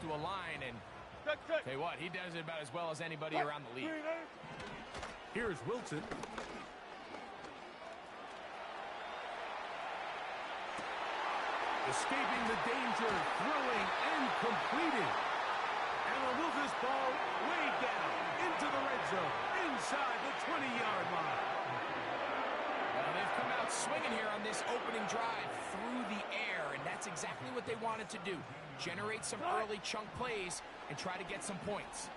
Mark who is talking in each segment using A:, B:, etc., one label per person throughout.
A: to a line, and tell you what, he does it about as well as anybody around the league.
B: Here's Wilson. Escaping the danger, throwing and completing. And will move this ball way down into the red zone, inside the 20-yard line.
A: Well, they've come out swinging here on this opening drive through the air, and that's exactly what they wanted to do. Generate some early chunk plays and try to get some points.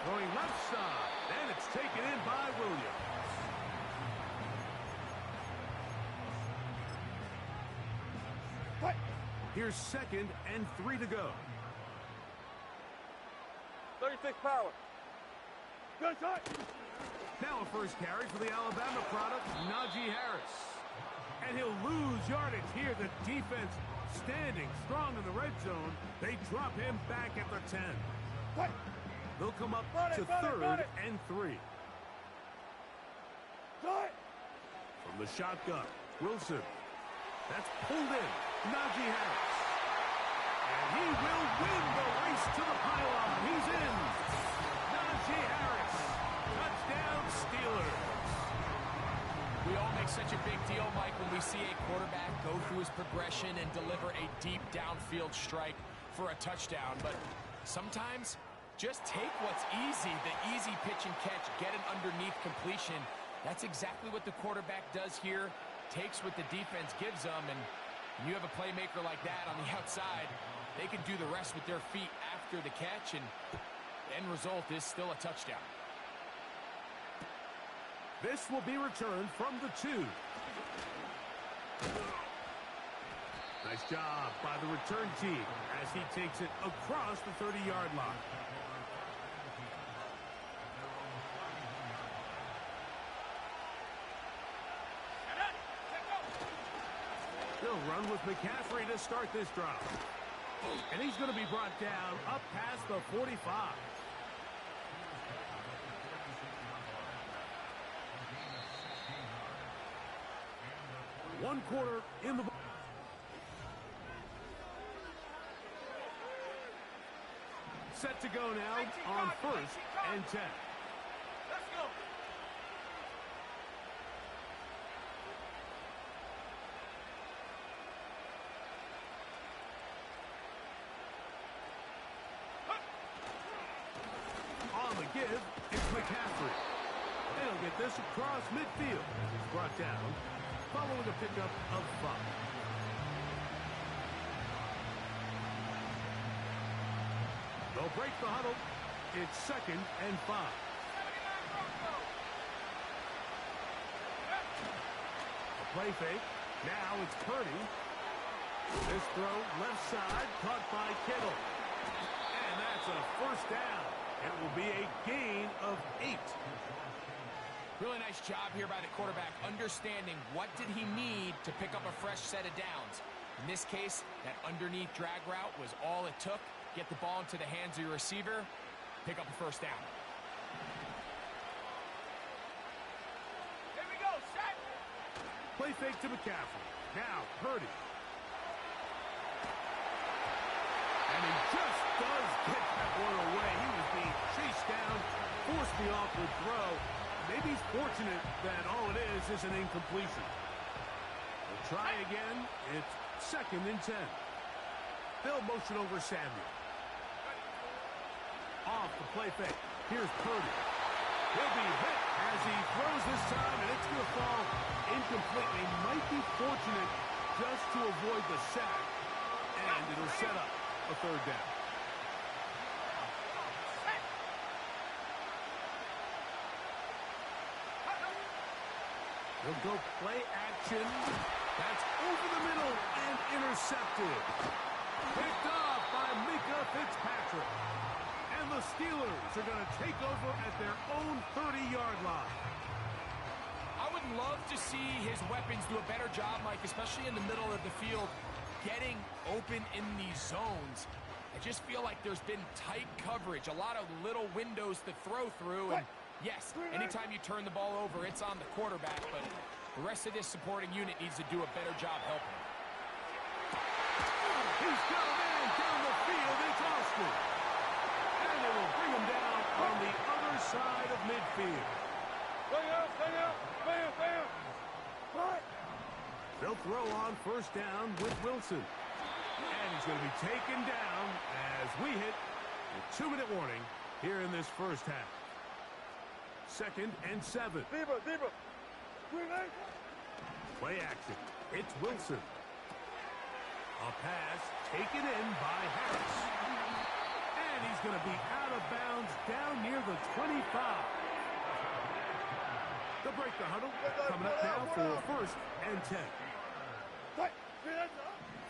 B: Going left side, and it's taken in by Williams. Here's 2nd and 3 to go.
C: 36 power. Good shot.
B: Now a first carry for the Alabama product, Najee Harris. And he'll lose yardage here. The defense standing strong in the red zone. They drop him back at the 10. They'll come up to 3rd and 3. From the shotgun, Wilson. That's pulled in. Najee Harris. And he will win the race to the pylon. He's in. Najee Harris. Touchdown Steelers.
A: We all make such a big deal, Mike, when we see a quarterback go through his progression and deliver a deep downfield strike for a touchdown. But sometimes, just take what's easy, the easy pitch and catch, get an underneath completion. That's exactly what the quarterback does here. Takes what the defense gives them, and when you have a playmaker like that on the outside, they can do the rest with their feet after the catch, and the end result is still a touchdown.
B: This will be returned from the 2. Nice job by the return team as he takes it across the 30-yard line. They'll run with McCaffrey to start this drive. And he's going to be brought down up past the 45. One quarter in the ball. Set to go now on 1st and 10.
C: Let's go.
B: On the give, it's McCaffrey. They'll get this across midfield. He's brought down following a pickup of 5. They'll break the huddle. It's 2nd and 5. A play fake. Now it's Purdy. This throw left side caught by Kittle. And that's a first down. It will be a gain of 8.
A: Really nice job here by the quarterback, understanding what did he need to pick up a fresh set of downs. In this case, that underneath drag route was all it took. Get the ball into the hands of your receiver, pick up a first down.
C: Here we go, set.
B: Play fake to McCaffrey. Now Purdy. And he just does get that one away. He was being chased down, forced the awkward throw. Maybe he's fortunate that all it is an incompletion. We'll try again. It's 2nd and 10. They'll motion over Samuel. Off the play fake. Here's Purdy. He'll be hit as he throws this time, and it's going to fall incompletely. Might be fortunate just to avoid the sack, and it'll set up a 3rd down. He'll go play action. That's over the middle and intercepted. Picked off by Mika Fitzpatrick. And the Steelers are going to take over at their own 30-yard line.
A: I would love to see his weapons do a better job, Mike, especially in the middle of the field, getting open in these zones. I just feel like there's been tight coverage, a lot of little windows to throw through, and yes, anytime you turn the ball over, it's on the quarterback, but the rest of this supporting unit needs to do a better job helping.
B: He's coming in. first down with Wilson. And he's going to be taken down as we hit a 2-minute warning here in this first half. 2nd and 7.
C: Deeper.
B: Play action. It's Wilson. A pass taken in by Harris. And he's going to be out of bounds down near the 25. They'll break the huddle. Coming up now for 1st and 10.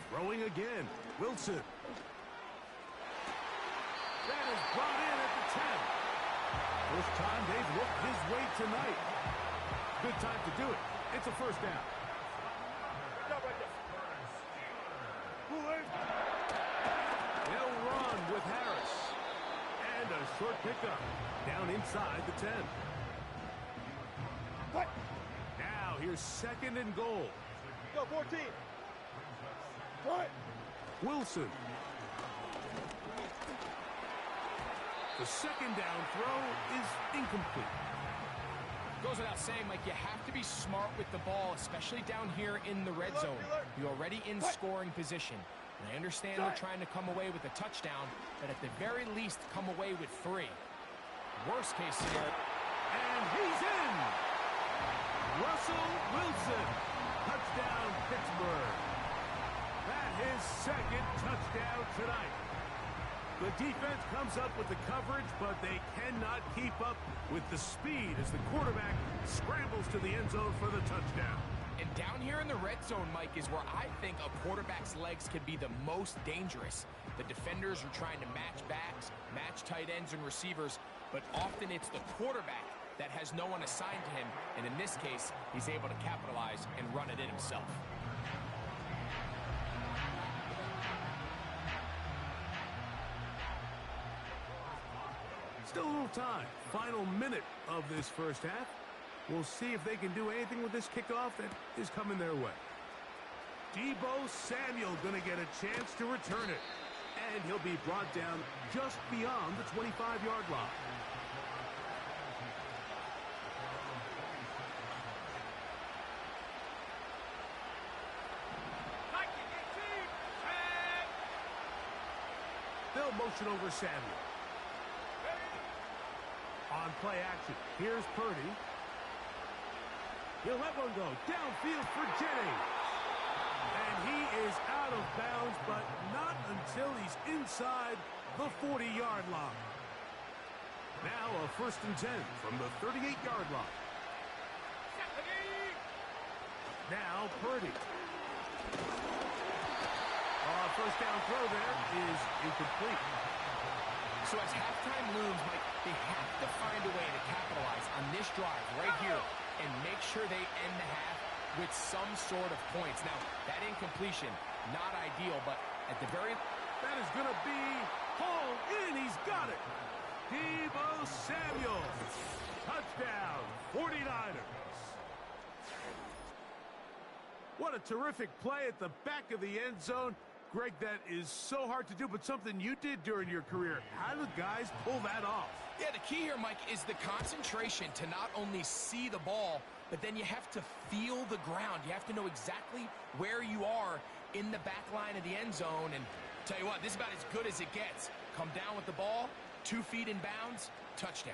B: Throwing again. Wilson. That is brought in at the 10. First time they've looked his way tonight. Good time to do it. It's a first down. They'll run with Harris. And a short pickup down inside the 10. Now here's 2nd and goal.
C: Go, 14.
B: Wilson. The 2nd down throw is incomplete.
A: Goes without saying, Mike, you have to be smart with the ball, especially down here in the red zone. You're already in scoring position. And I understand they're trying to come away with a touchdown, but at the very least, come away with 3. Worst case scenario.
B: And he's in! Russell Wilson. Touchdown, Pittsburgh. That is 2nd touchdown tonight. The defense comes up with the coverage, but they cannot keep up with the speed as the quarterback scrambles to the end zone for the touchdown.
A: And down here in the red zone, Mike, is where I think a quarterback's legs can be the most dangerous. The defenders are trying to match backs, match tight ends and receivers, but often it's the quarterback that has no one assigned to him, and in this case, he's able to capitalize and run it in himself.
B: Still a little time. Final minute of this first half. We'll see if they can do anything with this kickoff that is coming their way. Deebo Samuel going to get a chance to return it. And he'll be brought down just beyond the 25-yard line. They'll motion over Samuel. On play action, here's Purdy. He'll let one go downfield for Jennings. And he is out of bounds, but not until he's inside the 40-yard line. Now a 1st and 10 from the 38-yard line. Now Purdy. First down throw there is incomplete.
A: So as halftime looms, Mike, they have to find a way to capitalize on this drive right here and make sure they end the half with some sort of points. Now, that incompletion, not ideal, but at the very...
B: That is going to be hauled in. He's got it. Deebo Samuel. Touchdown, 49ers. What a terrific play at the back of the end zone. Greg, that is so hard to do, but something you did during your career. How do guys pull that off?
A: Yeah, the key here, Mike, is the concentration to not only see the ball, but then you have to feel the ground. You have to know exactly where you are in the back line of the end zone. And tell you what, this is about as good as it gets. Come down with the ball, 2 feet in bounds, touchdown.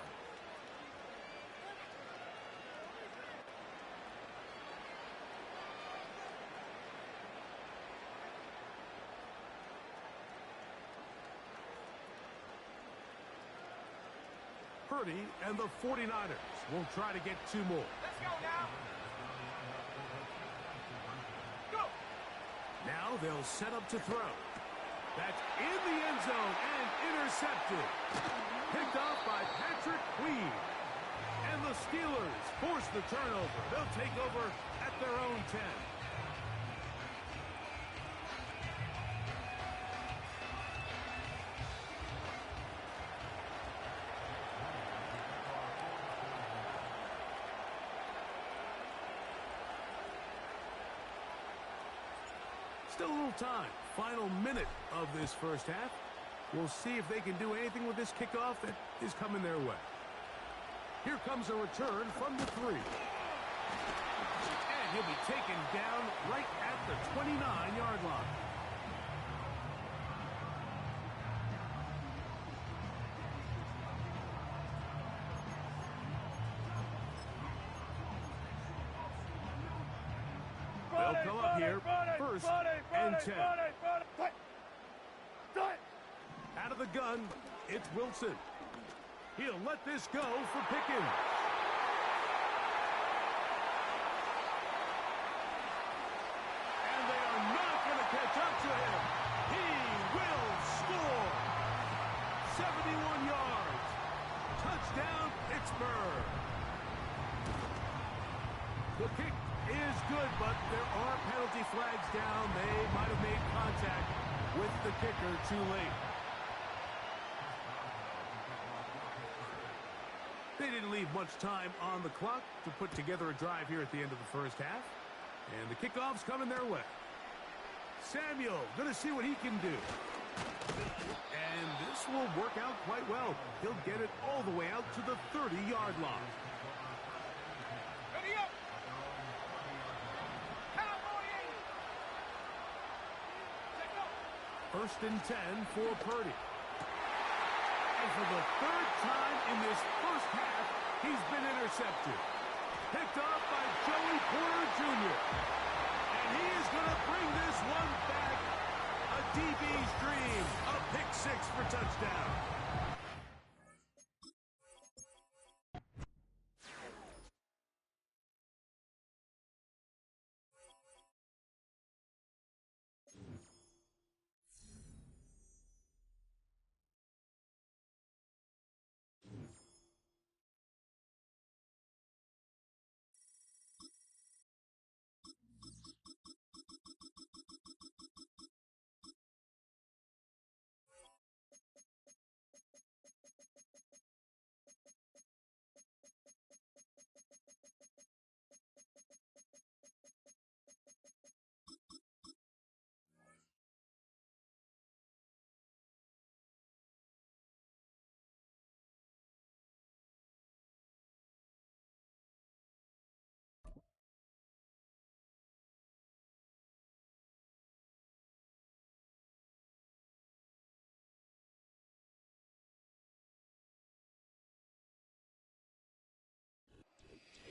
B: Purdy and the 49ers will try to get 2 more.
C: Let's go now. Go.
B: Now they'll set up to throw. That's in the end zone and intercepted. Picked off by Patrick Queen. And the Steelers force the turnover. They'll take over at their own 10. Still a little time. Final minute of this first half. We'll see if they can do anything with this kickoff that is coming their way. Here comes a return from the 3. And And he'll be taken down right at the 29-yard line. They'll come up here, first and 10. Out of the gun, it's Wilson. He'll let this go for Pickens. And they are not going to catch up to him. He will score. 71 yards. Touchdown, Pittsburgh. The kick is good, but there are penalty flags down. They might have made contact with the kicker too late. They didn't leave much time on the clock to put together a drive here at the end of the first half. And the kickoff's coming their way. Samuel going to see what he can do. And this will work out quite well. He'll get it all the way out to the 30-yard line.
C: Ready up.
B: First and 10 for Purdy. And for the third time in this first half, he's been intercepted. Picked off by Joey Porter Jr. And he is going to bring this one back. A DB's dream. A pick six for touchdown.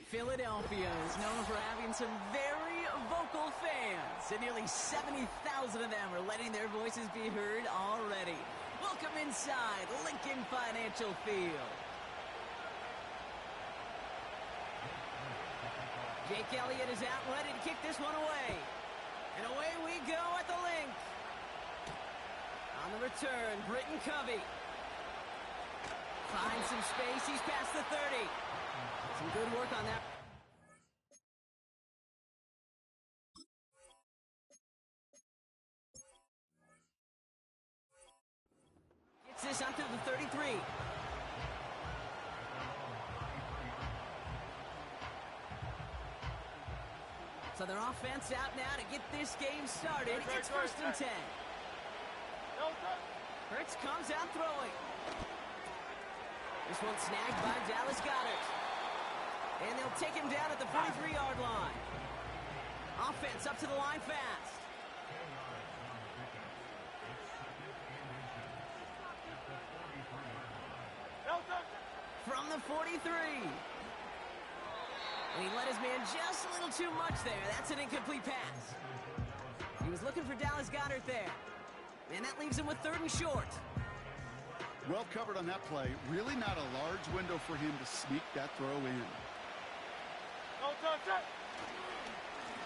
D: Philadelphia is known for having some very vocal fans, and nearly 70,000 of them are letting their voices be heard already. Welcome inside Lincoln Financial Field. Jake Elliott is out ready to kick this one away. And away we go at the link. On the return, Britton Covey. Finds some space, he's past the 30. Some good work on that. Gets this up to the 33. So their offense out now to get this game started. It's first and 10. Hurts comes out throwing. This one snagged by Dallas Goedert. And they'll take him down at the 43-yard line. Offense up to the line fast. From the 43. And he let his man just a little too much there. That's an incomplete pass. He was looking for Dallas Goedert there. And that leaves him with third and short.
E: Well covered on that play. Really not a large window for him to sneak that throw in.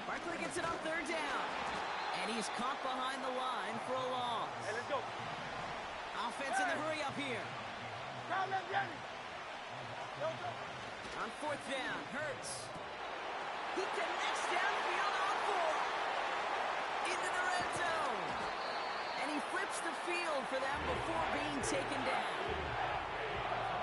D: Barkley gets it on third down. And he's caught behind the line for a loss.
C: Hey, let's go.
D: Offense in the hurry up here. On fourth down, Hurts. He connects downfield on four. Into the red zone. And he flips the field for them before being taken down.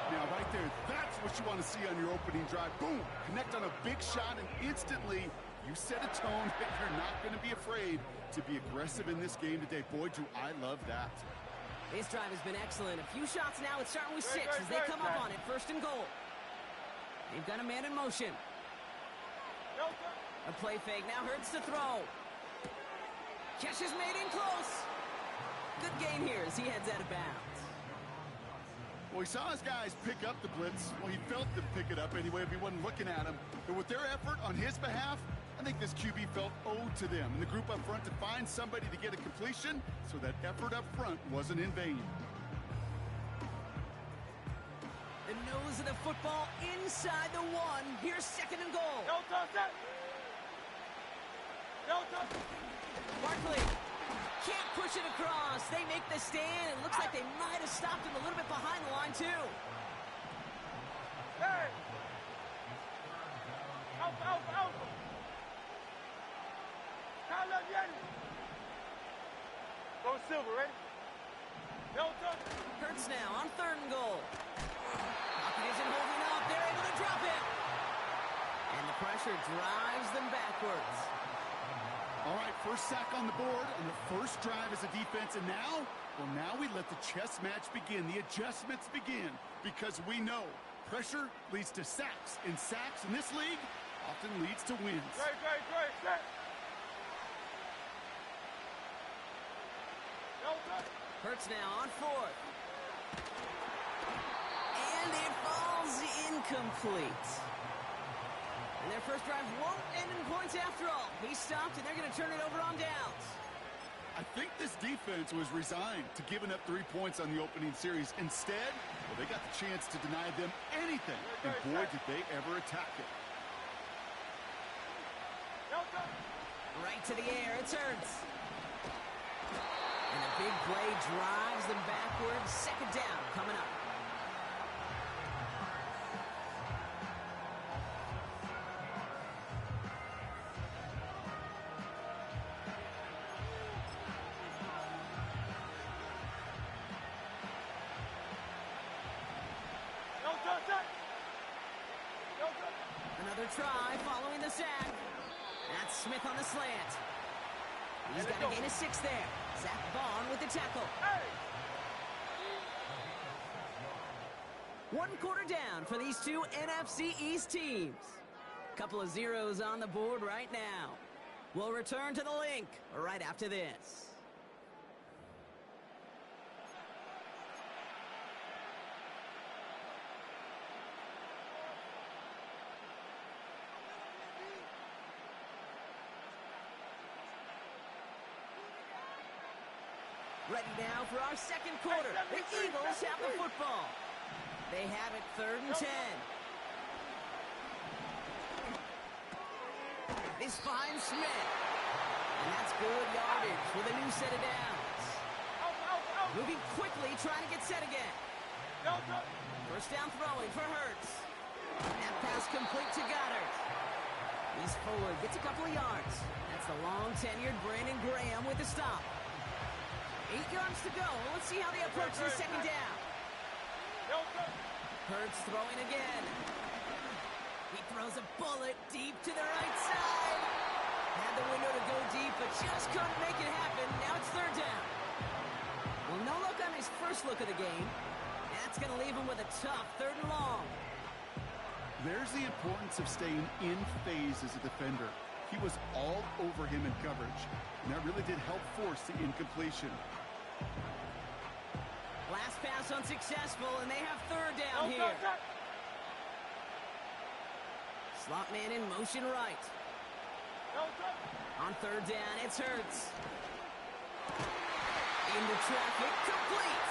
E: Now, right there, that's what you want to see on your opening drive. Boom! Connect on a big shot, and instantly you set a tone that you're not going to be afraid to be aggressive in this game today. Boy, do I love that.
D: This drive has been excellent. A few shots now. It's starting with 6 as they come up on it. First and goal. They've got a man in motion. A play fake. Now Hurts to throw. Catch is made in close. Good gain here as he heads out of bounds.
E: Well, he saw his guys pick up the blitz. Well, he felt them pick it up anyway if he wasn't looking at him. But with their effort on his behalf, I think this QB felt owed to them and the group up front to find somebody to get a completion so that effort up front wasn't in vain.
D: The nose of the football inside the 1. Here's 2nd and goal.
C: Don't touch it. Don't touch it.
D: Barkley can't push it across. They make the stand. It looks like they might have stopped him a little bit behind the line, too.
C: Hey. Out, out, out. Go Silver, ready? Don't touch it.
D: Hurts now on 3rd and goal. Pocket isn't holding up. They're able to drop it. And the pressure drives them backwards.
E: All right, first sack on the board on the first drive as a defense. And now, well, now we let the chess match begin. The adjustments begin because we know pressure leads to sacks. And sacks in this league often leads to wins.
C: Great, set. Don't touch it.
D: Hurts now on 4th. And it falls incomplete. And their first drive won't end in points after all. He stopped, and they're going to turn it over on downs.
E: I think this defense was resigned to giving up 3 points on the opening series. Instead, well, they got the chance to deny them anything. And boy, did they ever attack it.
C: Don't touch it.
D: Right to the air. It's Hurts. And a big play drives them backwards. 2nd down coming up.
C: Don't touch it. Don't touch it.
D: Another try following the sack. That's Smith on the slant. He's got to gain a 6 there. Zach Vaughn with the tackle.
C: Hey.
D: 1 quarter down for these two NFC East teams. Couple of zeros on the board right now. We'll return to the link right after this. Ready now for our 2nd quarter. The Eagles have the football. They have it 3rd and 10. This finds Smith. And that's good yardage with a new set of downs. Moving quickly, trying to get set again. First down throwing for Hurts. That pass complete to Goddard. He's forward, gets a couple of yards. That's the long-tenured Brandon Graham with the stop. 8 yards to go. Let's see how they approach the 2nd down. Hurts throwing again. He throws a bullet deep to the right side. Had the window to go deep, but just couldn't make it happen. Now it's 3rd down. Well, no look on his first look of the game. That's going to leave him with a tough 3rd and long.
E: There's the importance of staying in phase as a defender. He was all over him in coverage, and that really did help force the incompletion.
D: Last pass unsuccessful, and they have 3rd down here. Slot man in motion right. On 3rd down, it's Hurts. Into traffic, complete.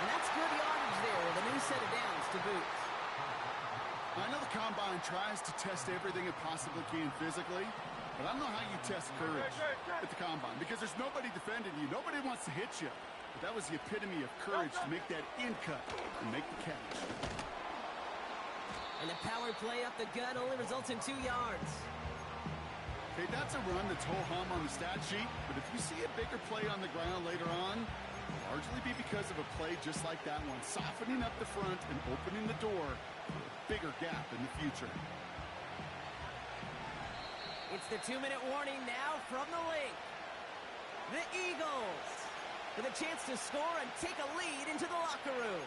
D: And that's good yardage there with a new set of downs to boot.
E: I know the Combine tries to test everything it possibly can physically, but I don't know how you test courage at the Combine because there's nobody defending you. Nobody wants to hit you. But that was the epitome of courage to make that in cut and make the catch.
D: And the power play up the gut only results in 2 yards.
E: Okay, that's a run that's ho-hum on the stat sheet, but if you see a bigger play on the ground later on, it'll largely be because of a play just like that one, softening up the front and opening the door for a bigger gap in the future.
D: It's the 2-minute warning now from the link. The Eagles with a chance to score and take a lead into the locker room.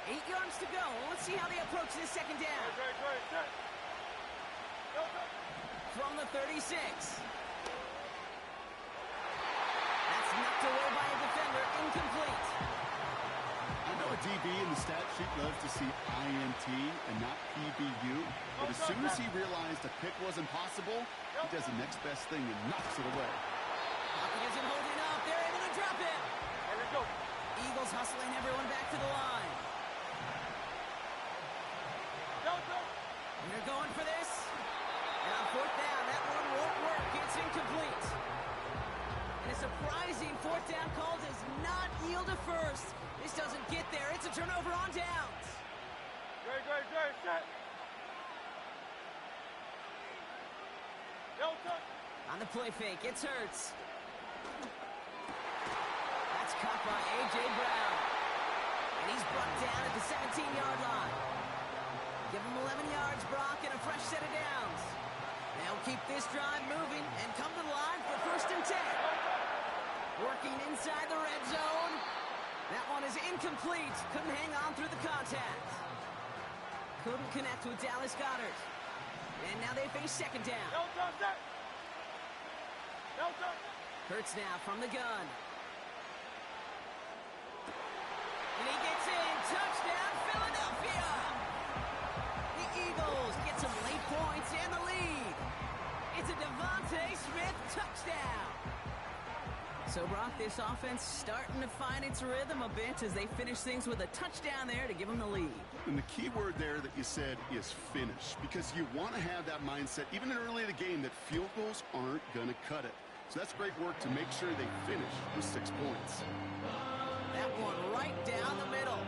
D: 8 yards to go. Let's see how they approach this second down.
C: Great, set. Go.
D: From the 36. That's knocked away by a defender. Incomplete.
E: I know a DB in the stat sheet loves to see INT and not PBU, but as soon as he realized a pick wasn't possible, he does the next best thing and knocks it away.
D: Pocket isn't holding up. They're able to drop it.
C: Here we go.
D: Eagles hustling everyone back to the line.
C: Go.
D: And they're going for this. And on fourth down, that one won't work. It's incomplete. And a surprising fourth down call does not yield a first. This doesn't get there. It's a turnover on downs.
C: Great, set. Go.
D: On the play fake, it's Hurts. That's caught by A.J. Brown. And he's brought down at the 17-yard line. Give him 11 yards, Brock, and a fresh set of downs. They'll keep this drive moving and come to the line for first and 10. Working inside the red zone. That one is incomplete. Couldn't hang on through the contact. Couldn't connect with Dallas Goedert. And now they face second down.
C: Go, set. Go.
D: Hurts now from the gun. And he gets in. Touchdown, Philadelphia! The Eagles get some late points and the lead. It's a Devontae Smith touchdown. So, Brock, this offense starting to find its rhythm a bit as they finish things with a touchdown there to give them the lead.
E: And the key word there that you said is finish, because you want to have that mindset, even early in the game, that field goals aren't going to cut it. So that's great work to make sure they finish with 6 points.
D: That one right down the middle.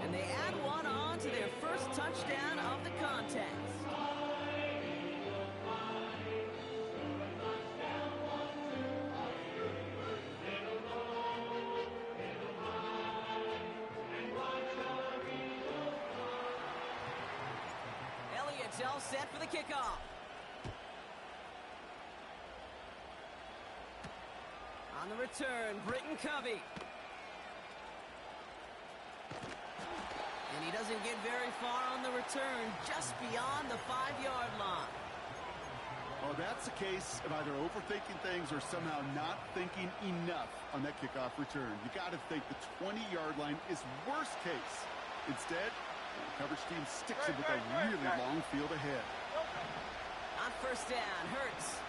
D: And they add one on to their first touchdown of the contest. Elliott's all set for the kickoff. On the return, Britton Covey. And he doesn't get very far on the return, just beyond the 5-yard line.
E: Oh, that's a case of either overthinking things or somehow not thinking enough on that kickoff return. You got to think the 20-yard line is worst case. Instead, the coverage team sticks it with a really long field ahead.
D: On first down, Hurts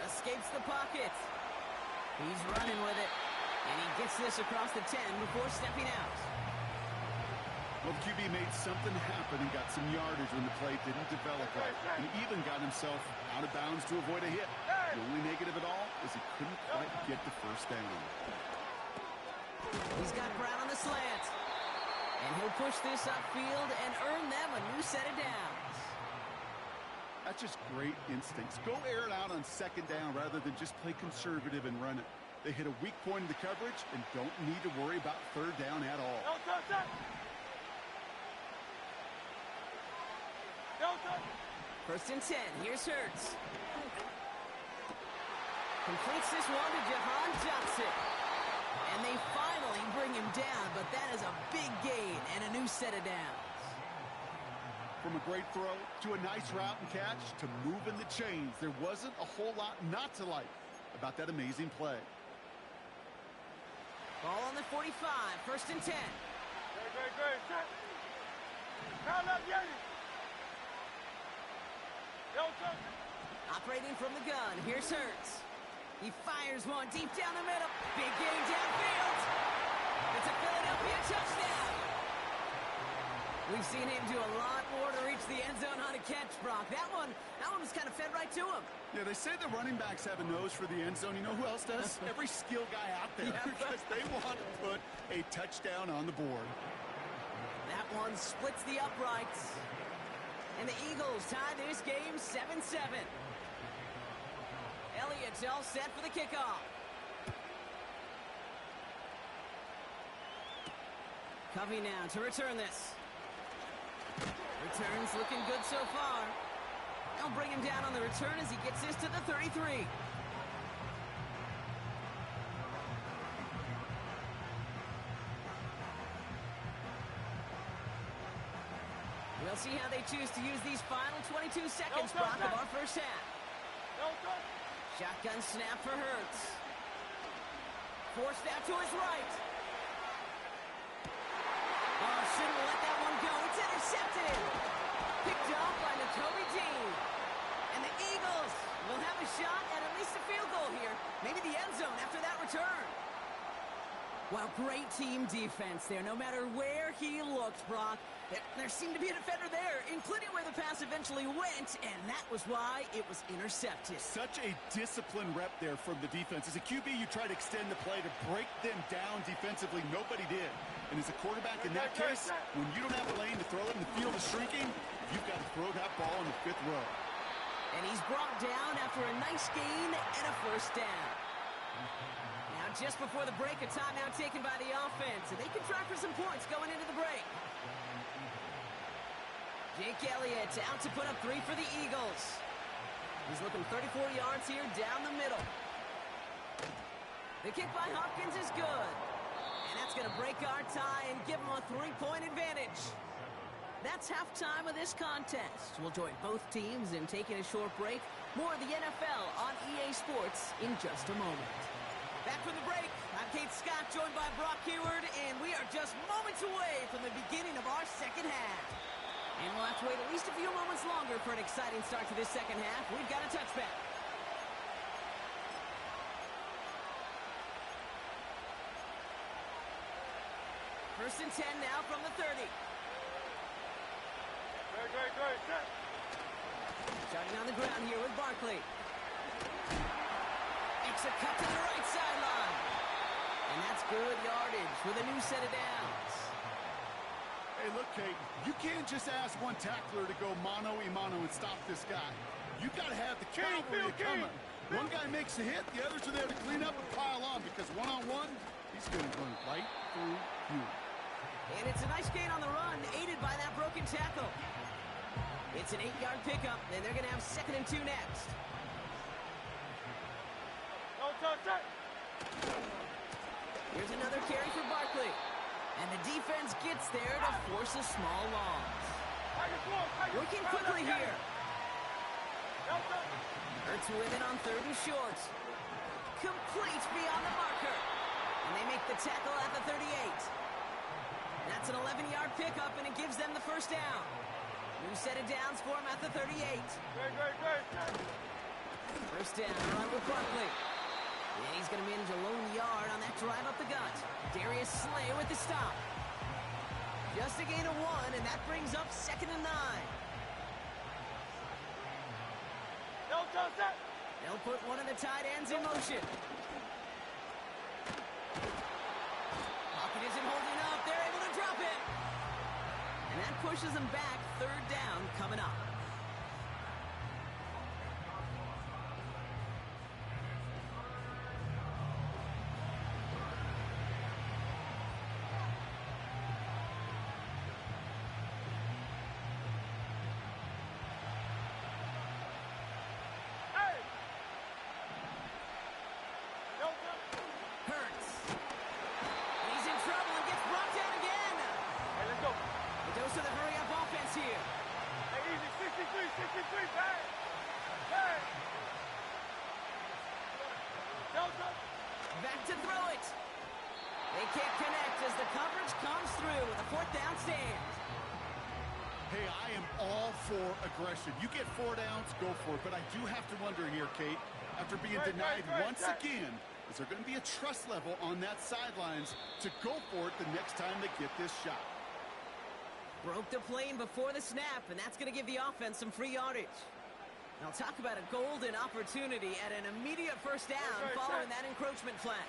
D: escapes the pocket. He's running with it, and he gets this across the 10 before stepping out.
E: Well, the QB made something happen and got some yardage when the play didn't develop right. And he even got himself out of bounds to avoid a hit. The only negative at all is he couldn't quite get the first down.
D: He's got Brown on the slant. And he'll push this upfield and earn them a new set of downs.
E: That's just great instincts. Go air it out on second down rather than just play conservative and run it. They hit a weak point in the coverage and don't need to worry about third down at all.
D: First and 10. Here's Hurts. Completes this one to Jahan Johnson. And they finally bring him down, but that is a big gain and a new set of downs.
E: From a great throw to a nice route and catch to moving the chains, there wasn't a whole lot not to like about that amazing play.
D: Ball on the 45. First and 10.
C: Great. Set. Now left, Yanni.
D: Operating from the gun, here's Hurts. He fires one deep down the middle. Big gain downfield. It's a Philadelphia touchdown. We've seen him do a lot more to reach the end zone on a catch, Brock. That one was kind of fed right to him.
E: Yeah, they say the running backs have a nose for the end zone. You know who else does? Every skill guy out there.
D: Yeah,
E: because they want to put a touchdown on the board.
D: That one splits the uprights. And the Eagles tie this game 7-7. Elliott's all set for the kickoff. Covey now to return this. Returns looking good so far. They'll bring him down on the return as he gets this to the 33. We'll see how they choose to use these final 22 seconds, Brock, of our first half. Shotgun snap for Hurts. Forced out to his right. Oh, shouldn't let that one go. It's intercepted. Picked off by Nakobe Dean. And the Eagles will have a shot at least a field goal here. Maybe the end zone after that return. Well, great team defense there. No matter where he looked, Brock, there seemed to be a defender there, including where the pass eventually went, and that was why it was intercepted.
E: Such a disciplined rep there from the defense. As a QB, you try to extend the play to break them down defensively. Nobody did. And as a quarterback in that case, when you don't have a lane to throw it and the field is shrinking, you've got to throw that ball in the 5th row.
D: And he's brought down after a nice gain and a first down. Now, just before the break, a timeout taken by the offense, and they can try for some points going into the break. Jake Elliott out to put up 3 for the Eagles. He's looking 34 yards here down the middle. The kick by Hopkins is good. And that's going to break our tie and give them a 3-point advantage. That's halftime of this contest. We'll join both teams in taking a short break. More of the NFL on EA Sports in just a moment. Back from the break, I'm Kate Scott, joined by Brock Heward, and we are just moments away from the beginning of our second half. And we'll have to wait at least a few moments longer for an exciting start to this second half. We've got a touchback. First and 10 now from the 30.
C: Great.
D: Starting on the ground here with Barkley. Makes a cut to the right sideline. And that's good yardage with a new set of downs.
E: Hey, look, Kate, you can't just ask one tackler to go mano-a-mano and stop this guy. You got to have the cavalry coming. One guy makes a hit, the others are there to clean up and pile on, because one-on-one, he's going to run right through you.
D: And it's a nice gain on the run, aided by that broken tackle. It's an 8-yard pickup, and they're going to have 2nd and 2 next. Here's another carry for Barkley. And the defense gets there to force a small loss. Working quickly here. Hurts with it on 3rd and short. Complete beyond the marker. And they make the tackle at the 38. That's an 11-yard pickup, and it gives them the first down. New set of downs for him at the 38. First down, run with Barkley. And he's going to manage a lone yard on that drive up the gut. Darius Slay with the stop. Just a gain of 1, and that brings up 2nd and 9. They'll put one of the tight ends in motion. Pocket isn't holding up. They're able to drop it. And that pushes them back. 3rd down coming up. Back to throw it. They can't connect as the coverage comes through with a 4th down stand.
E: Hey, I am all for aggression. You get 4 downs, go for it. But I do have to wonder here, Kate, after being denied once again, is there going to be a trust level on that sidelines to go for it the next time they get this shot?
D: Broke the plane before the snap, and that's going to give the offense some free yardage. Now talk about a golden opportunity at an immediate first down following that encroachment flag.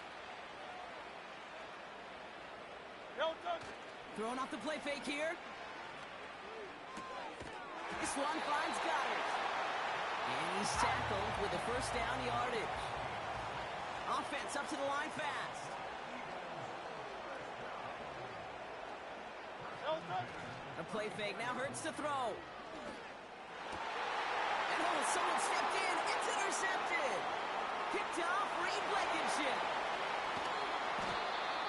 D: Throwing off the play fake here. This one finds Goddard. And he's tackled with the first down yardage. Offense up to the line fast. A play fake now Hurts to throw. Oh, someone stepped in. It's intercepted. Picked off Reed Blankenship.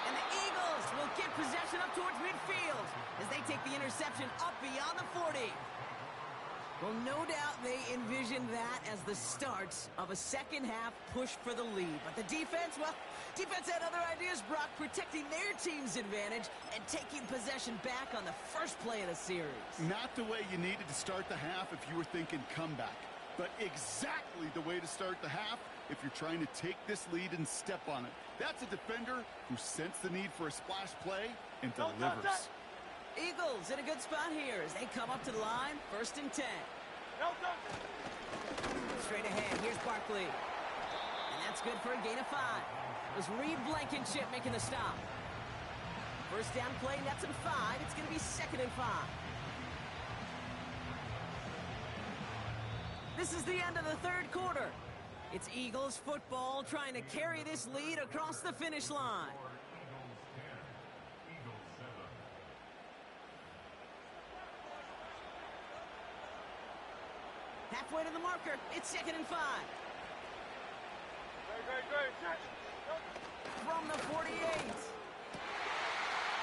D: And the Eagles will get possession up towards midfield as they take the interception up beyond the 40. Well, no doubt they envision that as the start of a second-half push for the lead. But the defense, well, defense had other ideas, Brock, protecting their team's advantage and taking possession back on the first play of the series.
E: Not the way you needed to start the half if you were thinking comeback, but exactly the way to start the half if you're trying to take this lead and step on it. That's a defender who sensed the need for a splash play and delivers.
D: Eagles in a good spot here as they come up to the line, 1st and 10. Straight ahead, here's Barkley. And that's good for a gain of 5. It was Reed Blankenship making the stop. First down play, nets him 5. It's going to be 2nd and 5. This is the end of the 3rd quarter. It's Eagles football trying to carry this lead across the finish line. Halfway to the marker. It's 2nd and 5.
C: Great.
D: From the 48.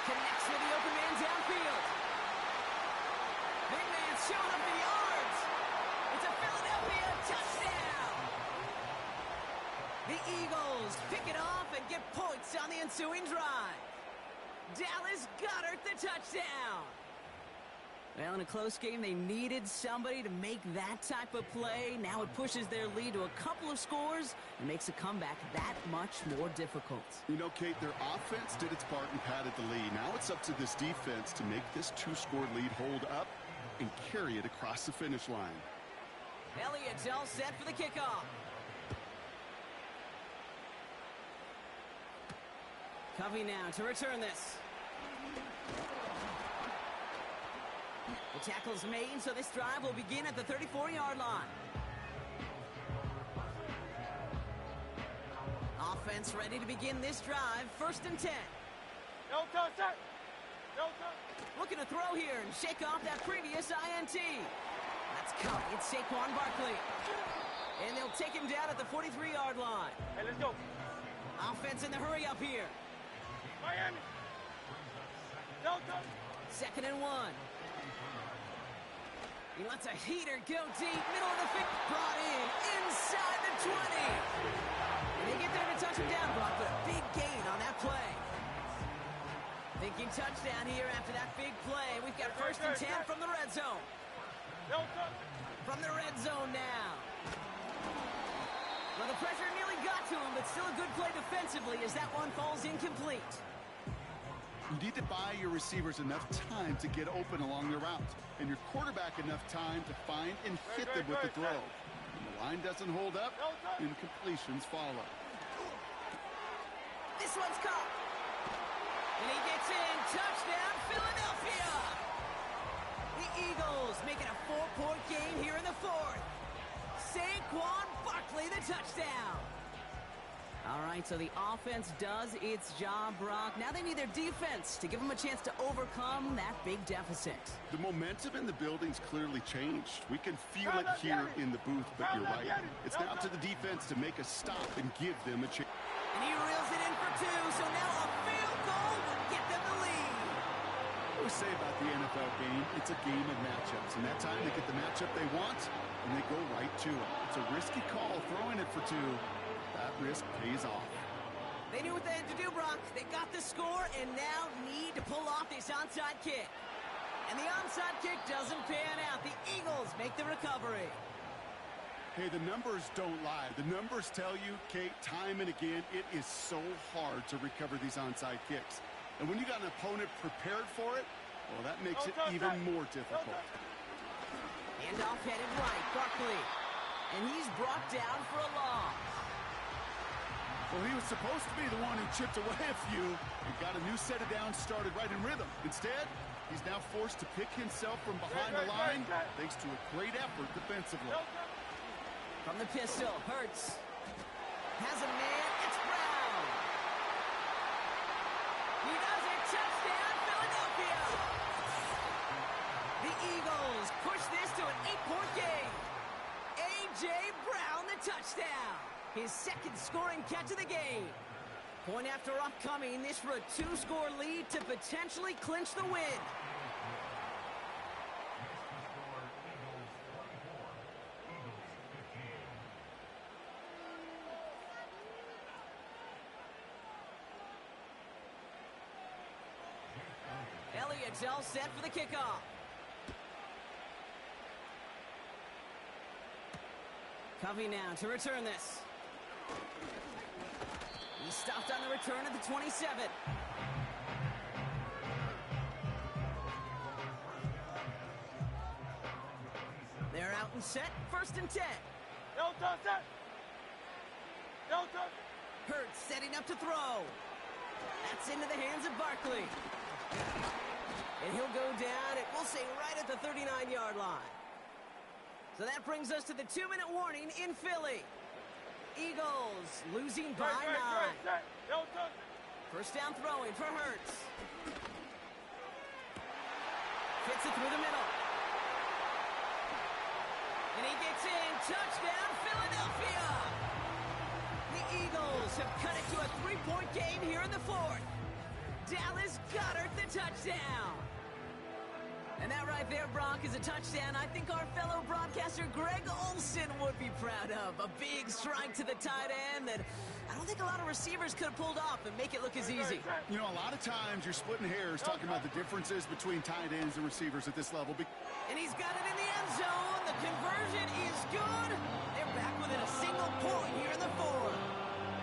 D: Connects with the open man downfield. Big man showing up the yards. It's a Philadelphia touchdown. The Eagles pick it off and get points on the ensuing drive. Dallas Goedert the touchdown. Well, in a close game, they needed somebody to make that type of play. Now it pushes their lead to a couple of scores and makes a comeback that much more difficult.
E: You know, Kate, their offense did its part and padded the lead. Now it's up to this defense to make this 2-score lead hold up and carry it across the finish line.
D: Elliott's all set for the kickoff. Covey now to return this. The tackle's made, so this drive will begin at the 34-yard line. Offense ready to begin this drive, 1st and 10.
C: No touch.
D: Looking to throw here and shake off that previous INT. That's Covey. It's Saquon Barkley. And they'll take him down at the 43-yard line.
C: Hey, let's go.
D: Offense in the hurry up here.
C: Miami. No touch.
D: 2nd and 1. He lets a heater go deep, middle of the field, brought in, inside the 20. And they get there to touch him down, Brock, but a big gain on that play. Thinking touchdown here after that big play. We've got 1st and 10 from the red zone.
C: No touch.
D: From the red zone now. Well, the pressure nearly got to him, but still a good play defensively as that one falls incomplete.
E: You need to buy your receivers enough time to get open along their route, and your quarterback enough time to find and hit them with the throw. When the line doesn't hold up, incompletions follow.
D: This one's caught. And he gets in. Touchdown, Philadelphia! The Eagles making a 4-point game here in the 4th. Saquon Barkley, the touchdown. All right, so the offense does its job, Brock. Now they need their defense to give them a chance to overcome that big deficit.
E: The momentum in the building's clearly changed. We can feel it here in the booth, but you're right. It's now to the defense to make a stop and give them a chance.
D: And he reels it in for 2, so now a field goal will get them the lead.
E: What we say about the NFL game, it's a game of matchups. And that time they get the matchup they want, and they go right to it. It's a risky call throwing it for 2. That risk pays off.
D: They knew what they had to do, Brock. They got the score and now need to pull off this onside kick. And the onside kick doesn't pan out. The Eagles make the recovery.
E: Hey, the numbers don't lie. The numbers tell you, Kate, time and again, it is so hard to recover these onside kicks. And when you got an opponent prepared for it, well, that makes it even more difficult.
D: Handoff headed right, Barkley. And he's brought down for a loss.
E: Well, he was supposed to be the one who chipped away a few and got a new set of downs started right in rhythm. Instead, he's now forced to pick himself from behind the line thanks to a great effort defensively.
D: From the pistol, Hurts. Has a man, it's Brown. He does it, touchdown, Philadelphia. The Eagles push this to an 8-point game. A.J. Brown, the touchdown. His 2nd scoring catch of the game. Point after upcoming, this for a 2-score lead to potentially clinch the win. Elliott's all set for the kickoff. Covey now to return this. He stopped on the return at the 27. They're out and set, 1st and 10.
C: No touch that. No touch.
D: Hurts setting up to throw. That's into the hands of Barkley. And he'll go down, and we'll say right at the 39-yard line. So that brings us to the 2-minute warning in Philly. Eagles losing by 9.
C: No touch.
D: First down throwing for Hurts. Fits it through the middle. And he gets in. Touchdown, Philadelphia! The Eagles have cut it to a 3-point game here in the 4th. Dallas Goedert the touchdown. And that right there, Brock, is a touchdown I think our fellow broadcaster Greg Olsen would be proud of. A big strike to the tight end that I don't think a lot of receivers could have pulled off and make it look as easy.
E: You know, a lot of times you're splitting hairs talking about the differences between tight ends and receivers at this level.
D: And he's got it in the end zone. The conversion is good. They're back within a single point here in the 4th.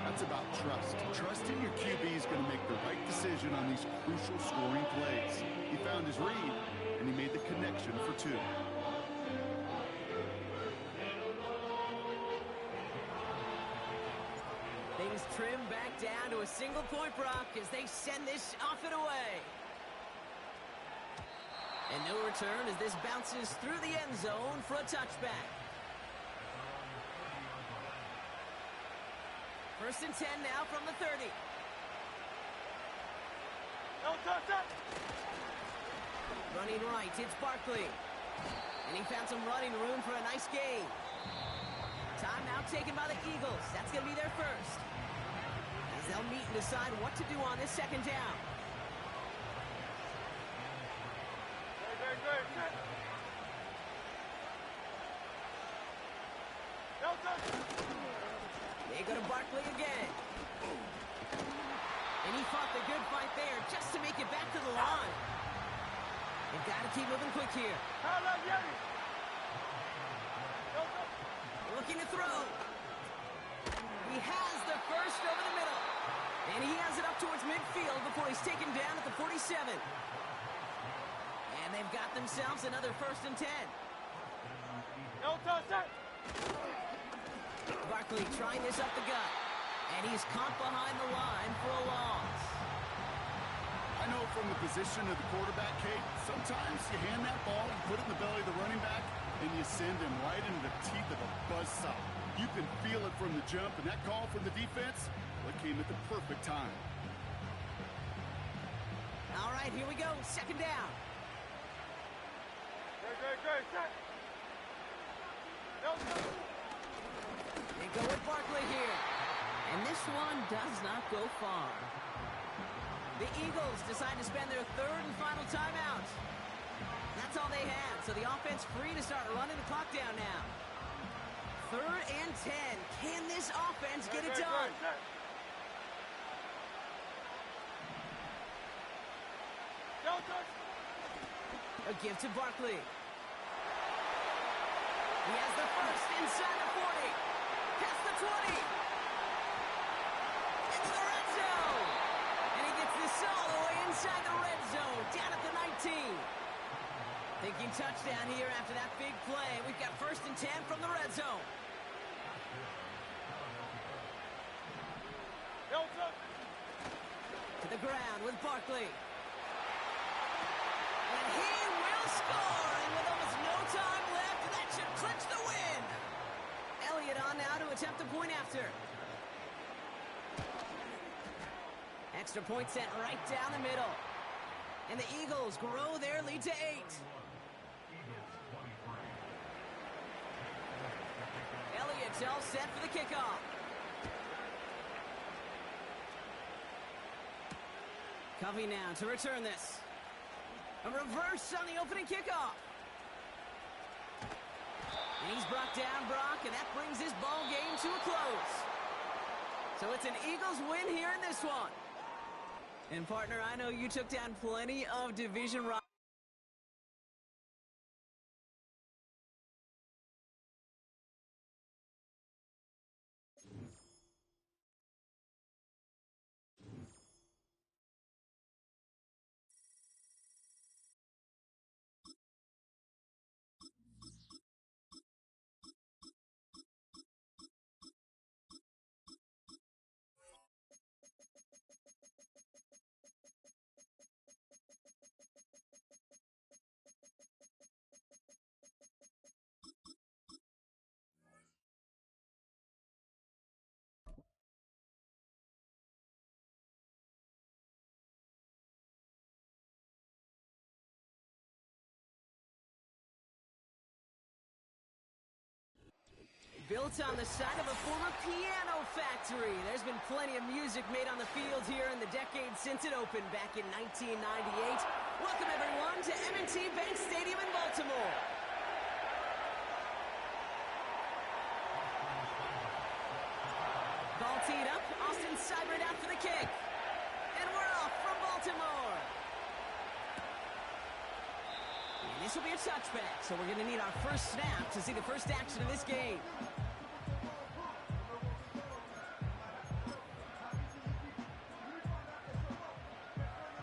E: That's about trust. Trusting your QB is going to make the right decision on these crucial scoring plays. He found his read, and he made the connection for 2.
D: Things trim back down to a single point, Brock, as they send this off and away. And no return as this bounces through the end zone for a touchback. 1st and 10 now from the 30.
C: No touch that.
D: Running right, it's Barkley. And he found some running room for a nice gain. Timeout taken by the Eagles. That's going to be their first. As they'll meet and decide what to do on this 2nd down.
C: Great. No touch.
D: They go to Barkley again. And he fought the good fight there just to make it back to the line. They've got to keep moving quick here. Looking to throw. He has the first over the middle. And he has it up towards midfield before he's taken down at the 47. And they've got themselves another 1st and 10.
C: No touch that.
D: Barkley trying this up the gut. And he's caught behind the line for a loss.
E: I know from the position of the quarterback, Kate, sometimes you hand that ball, you put it in the belly of the running back, and you send him right into the teeth of a buzzsaw. You can feel it from the jump, and that call from the defense, well, it came at the perfect time.
D: All right, here we go. 2nd down.
C: Great. Set. No touch.
D: They go with Barkley here. And this one does not go far. The Eagles decide to spend their 3rd and final timeout. That's all they had, so the offense free to start running the clock down now. 3rd and 10. Can this offense get it done?
C: No touch.
D: A give to Barkley. He has the first inside the 40. Past the 20. Into the red zone. And he gets this all the way inside the red zone. Down at the 19. Thinking touchdown here after that big play. We've got 1st and 10 from the red zone.
C: No touch.
D: To the ground with Barkley. And he will score. And with almost no time left, that should clinch the win. Elliott on now to attempt the point after. Extra point set right down the middle. And the Eagles grow their lead to 8. Elliott's all set for the kickoff. Covey now to return this. A reverse on the opening kickoff. And he's brought down, Brock, and that brings this ball game to a close. So it's an Eagles win here in this one. And, partner, I know you took down plenty of division rivals. Built on the site of a former piano factory. There's been plenty of music made on the field here in the decade since it opened back in 1998. Welcome, everyone, to M&T Bank Stadium in Baltimore. Ball teed up. Austin Seibert out for the kick. And we're off from Baltimore. And this will be a touchback, so we're going to need our first snap to see the first action of this game.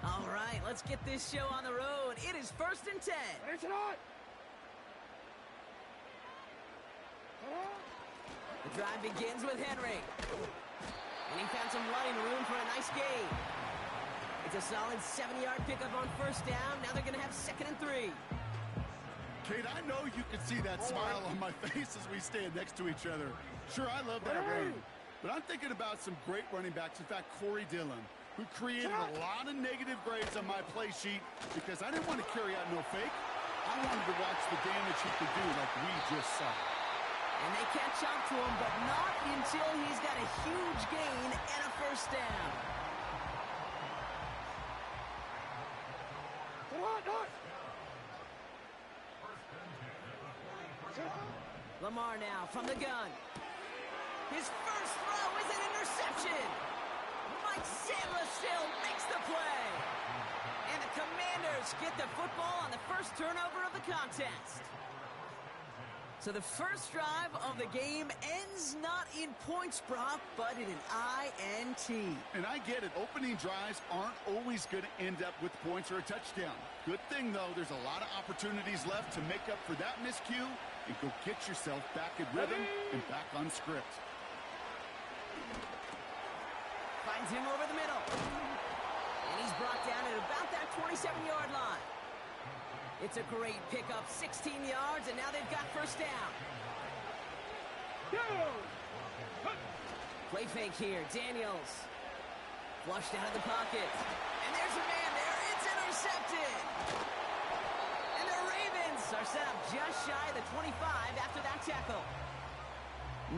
D: All right, let's get this show on the road. It is 1st and 10. The drive begins with Henry. And he found some running room for a nice gain. It's a solid 70-yard pickup on first down. Now they're going to have 2nd and 3.
E: Kate, I know you can see that smile on my face as we stand next to each other. Sure, I love that run. But I'm thinking about some great running backs. In fact, Corey Dillon, who created a lot of negative grades on my play sheet because I didn't want to carry out no fake. I wanted to watch the damage he could do like we just saw.
D: And they catch up to him, but not until he's got a huge gain and a first down. Lamar now from the gun. His first throw is an interception. Mike Samuelson makes the play. And the Commanders get the football on the first turnover of the contest. So the first drive of the game ends not in points, Brock, but in an INT.
E: And I get it. Opening drives aren't always going to end up with points or a touchdown. Good thing, though, there's a lot of opportunities left to make up for that miscue and go get yourself back in rhythm and back on script.
D: Finds him over the middle. And he's brought down at about that 27-yard line. It's a great pickup, 16 yards, and now they've got first down. Play fake here, Daniels. Flushed out of the pocket. And there's a man there, it's intercepted. And the Ravens are set up just shy of the 25 after that tackle.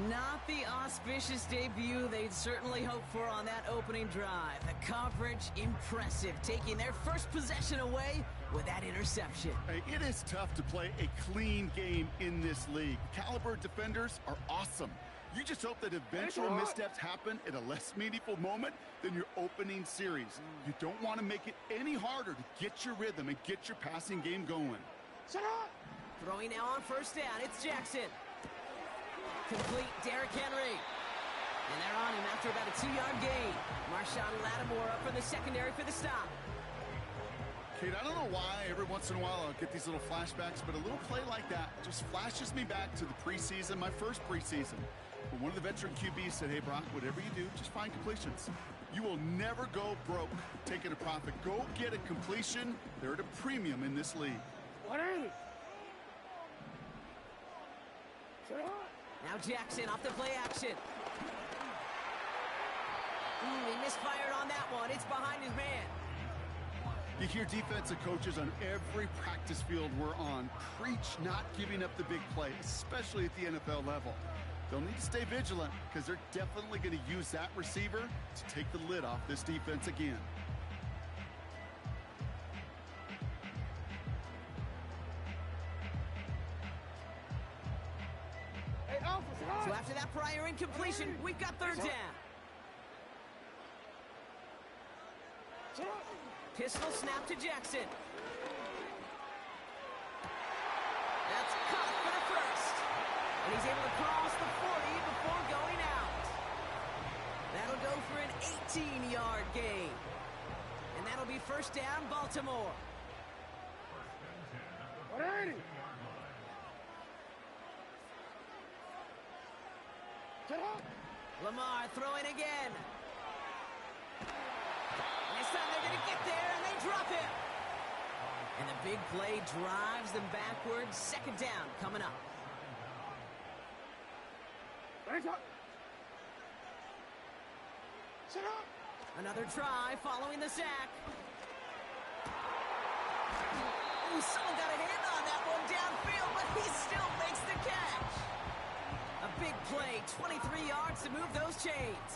D: Not the auspicious debut they'd certainly hoped for on that opening drive. The coverage, impressive, taking their first possession away with that interception.
E: Hey, it is tough to play a clean game in this league. Caliber defenders are awesome. You just hope that eventual missteps happen at a less meaningful moment than your opening series. You don't want to make it any harder to get your rhythm and get your passing game going.
D: Throwing now on first down, it's Jackson. Complete, Derrick Henry. And they're on him after about a 2-yard gain. Marshawn Lattimore up from the secondary for the stop.
E: Kate, I don't know why every once in a while I'll get these little flashbacks, but a little play like that just flashes me back to the preseason, my first preseason. When one of the veteran QBs said, hey, Brock, whatever you do, just find completions. You will never go broke taking a profit. Go get a completion. They're at a premium in this league.
D: Now Jackson off the play action. He misfired on that one. It's behind his man.
E: You hear defensive coaches on every practice field we're on preach not giving up the big play, especially at the NFL level. They'll need to stay vigilant because they're definitely going to use that receiver to take the lid off this defense again.
D: incompletion. We've got third down. Pistol snap to Jackson. That's caught for the first. And he's able to cross the 40 before going out. That'll go for an 18-yard gain. And that'll be first down, Baltimore.
C: 180.
D: Lamar throwing again. And this time they're going to get there, and they drop him. And the big play drives them backwards. Second down coming up. Another try following the sack. Ooh, someone got a hand on that one downfield, but he still makes the catch. A big play, 23 yards to move those chains.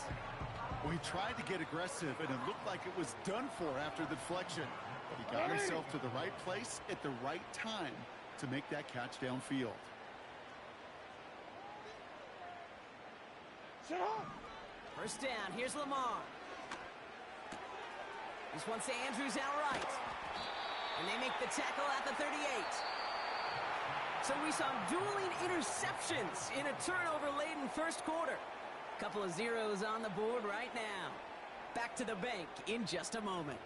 E: Well, he tried to get aggressive, and it looked like it was done for after the deflection. But he got himself to the right place at the right time to make that catch downfield.
D: First down, here's Lamar. This one's to Andrews outright. And they make the tackle at the 38. So we saw dueling interceptions in a turnover-laden first quarter. Couple of zeros on the board right now. Back to the bank in just a moment.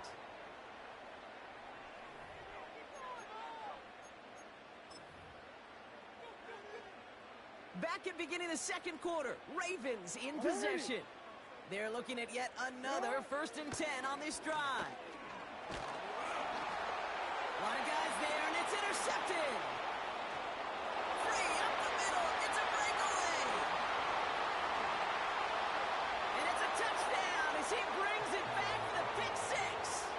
D: Back at beginning of the second quarter, Ravens in possession. They're looking at yet another 1st and 10 on this drive. A lot of guys there, and it's intercepted. Free up the middle. It's a breakaway. And it's a touchdown as he brings it back for the pick six.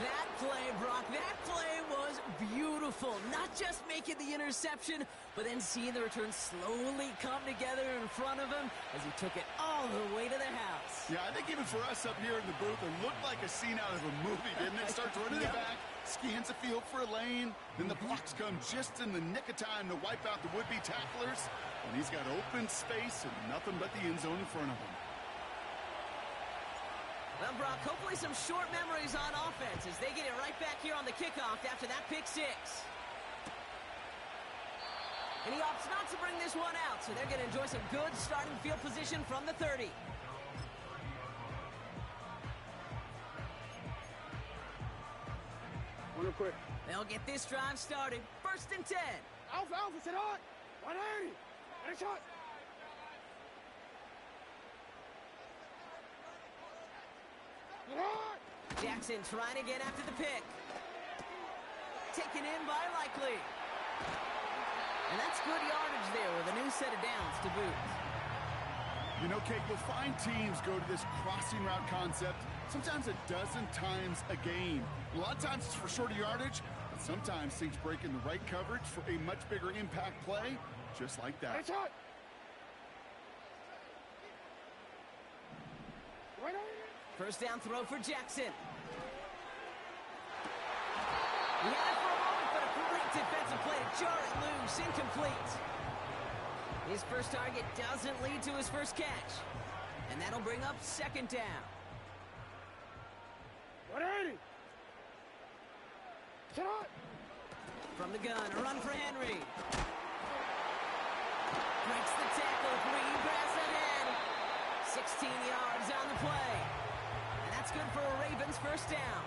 D: That play, Brock, that play was beautiful. Not just making the interception, but then seeing the return slowly come together in front of him as he took it all the way to the house.
E: Yeah, I think even for us up here in the booth, it looked like a scene out of a movie, didn't it? Starts running it back, scans the field for a lane, then the blocks come just in the nick of time to wipe out the would-be tacklers, and he's got open space and nothing but the end zone in front of him.
D: Well, Brock, hopefully some short memories on offense as they get it right back here on the kickoff after that pick six. And he opts not to bring this one out, so they're going to enjoy some good starting field position from the 30.
C: Real quick.
D: They'll get this drive started. 1st and 10.
C: Alpha, sit on. 180. And a shot.
D: Jackson trying to get after the pick. Taken in by Likely. And that's good yardage there with a new set of downs to boot.
E: You know, Kate, you'll find teams go to this crossing route concept sometimes a dozen times a game. A lot of times it's for shorter yardage, but sometimes things break in the right coverage for a much bigger impact play, just like that.
D: First down throw for Jackson. He had it for a moment, but a great defensive play to jar it loose, incomplete. His first target doesn't lead to his first catch. And that'll bring up 2nd down.
C: 180. Shot.
D: From the gun, a run for Henry. Breaks the tackle, green grass ahead. 16 yards on the play. And that's good for a Ravens first down.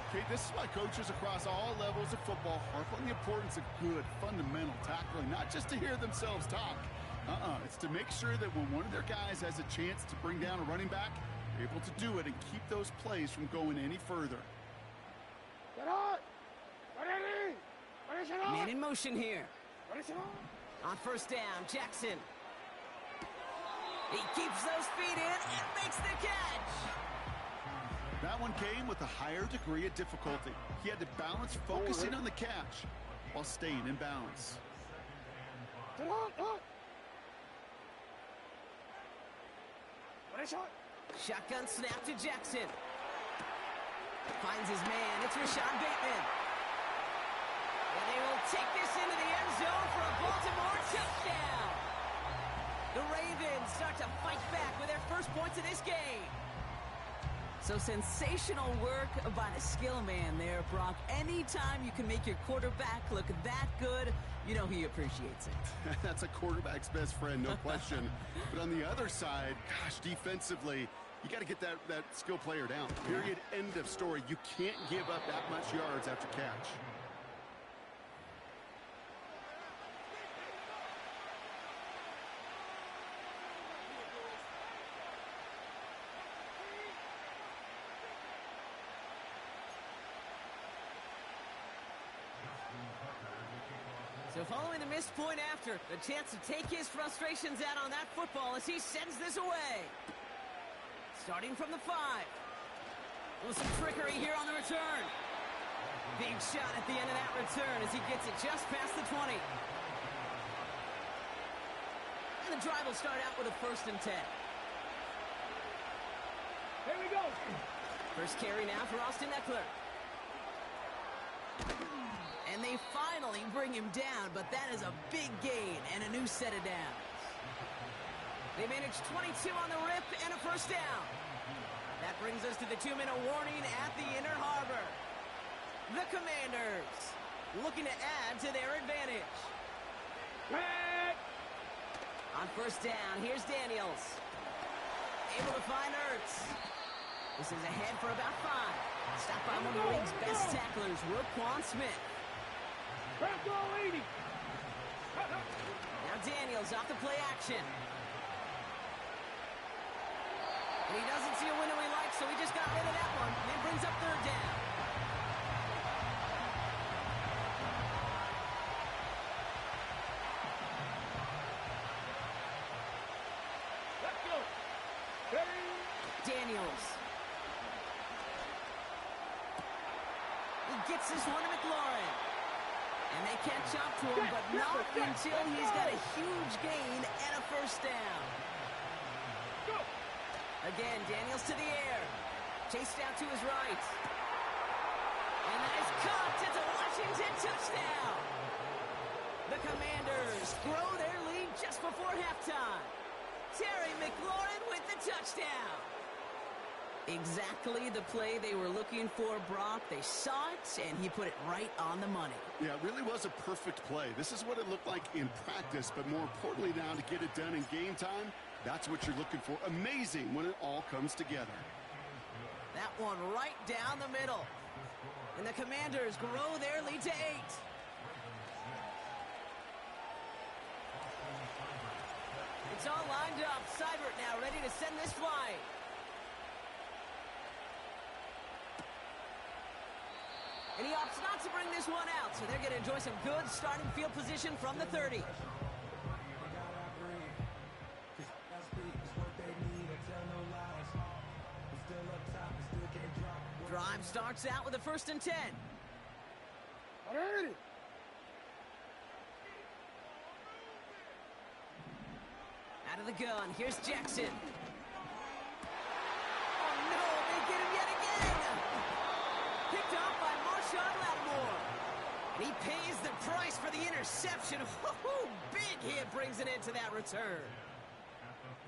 E: Okay, this is why coaches across all levels of football harp on the importance of good, fundamental tackling, not just to hear themselves talk. It's to make sure that when one of their guys has a chance to bring down a running back, they're able to do it and keep those plays from going any further.
D: Man in motion here. On first down, Jackson. He keeps those feet in and makes the catch.
E: That one came with a higher degree of difficulty. He had to balance focusing on the catch while staying in bounds.
D: Shotgun snap to Jackson. Finds his man. It's Rashad Bateman. And they will take this into the end zone for a Baltimore touchdown. The Ravens start to fight back with their first points of this game. So sensational work by the skill man there, Brock. Anytime you can make your quarterback look that good, you know he appreciates it.
E: That's a quarterback's best friend, no question. But on the other side, gosh, defensively, you got to get that skill player down. Period. End of story. You can't give up that much yards after catch.
D: So following the missed point after, the chance to take his frustrations out on that football as he sends this away. Starting from the 5. With some trickery here on the return. Big shot at the end of that return as he gets it just past the 20. And the drive will start out with a 1st and 10.
C: Here we go.
D: First carry now for Austin Eckler. And they finally bring him down, but that is a big gain and a new set of downs. They managed 22 on the rip and a 1st down. That brings us to the 2-minute warning at the inner harbor. The Commanders looking to add to their advantage. On 1st down, here's Daniels. Able to find Ertz. This is ahead for about 5. Stopped by one of the league's best tacklers, Roquan Smith. Now Daniels off the play action. And he doesn't see a window he likes, so he just got rid of that one. And brings up 3rd down.
C: Let's go. Ready?
D: Daniels. He gets this one to McLaurin. And they catch up to him, but not until he's got a huge gain and a 1st down. Again, Daniels to the air. Chased out to his right. And that is caught. It's a Washington touchdown. The Commanders grow their lead just before halftime. Terry McLaurin with the touchdown. Exactly the play they were looking for, Brock. They saw it, and he put it right on the money.
E: Yeah, it really was a perfect play. This is what it looked like in practice, but more importantly now to get it done in game time, that's what you're looking for. Amazing when it all comes together.
D: That one right down the middle. And the Commanders grow their lead to 8. It's all lined up. Seibert now ready to send this flying. And he opts not to bring this one out, so they're going to enjoy some good starting field position from the 30. Drive starts out with a 1st and 10. Out of the gun, here's Jackson. Oh no, they get him yet again! Picked off by Marshawn Lattimore. And he pays the price for the interception. Woo-hoo! Big hit brings it into that return.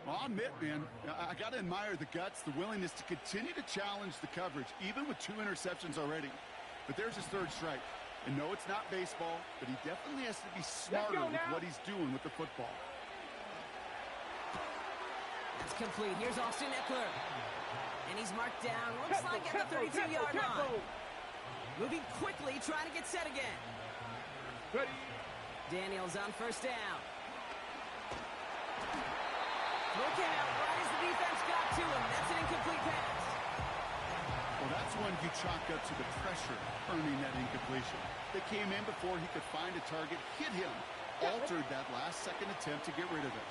E: Well, I'll admit, man, I got to admire the guts, the willingness to continue to challenge the coverage, even with 2 interceptions already. But there's his 3rd strike. And no, it's not baseball, but he definitely has to be smarter with what he's doing with the football.
D: That's complete. Here's Austin Eckler. And he's marked down, looks like at the 32-yard line. Moving quickly, trying to get set again.
C: Ready?
D: Daniels on 1st down. Look out, right as the defense got to him. That's an incomplete pass.
E: Well, that's one you chalk up to the pressure earning that incompletion. They came in before he could find a target, hit him, altered that last-second attempt to get rid of it.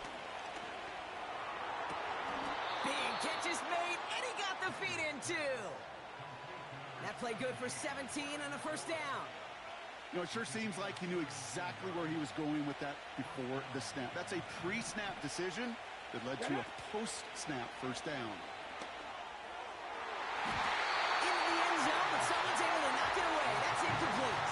D: Big catch is made, and he got the feet in, too. That play good for 17 and a 1st down.
E: You know, it sure seems like he knew exactly where he was going with that before the snap. That's a pre-snap decision that led to a post-snap 1st down.
D: Into the end zone, but someone's able to knock it away. That's incomplete.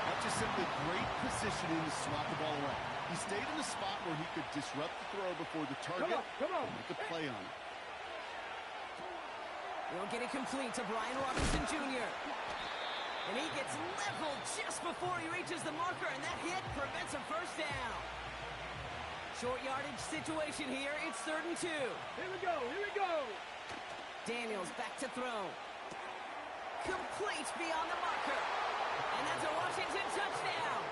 E: That just simply great positioning to swat the ball away. He stayed in the spot where he could disrupt the throw before the target and make a play on it.
D: We'll get it complete to Brian Robinson Jr. And he gets leveled just before he reaches the marker, and that hit prevents a first down. Short yardage situation here. It's 3rd and 2.
B: Here we go, here we go.
D: Daniels back to throw. Complete beyond the marker. And that's a Washington touchdown.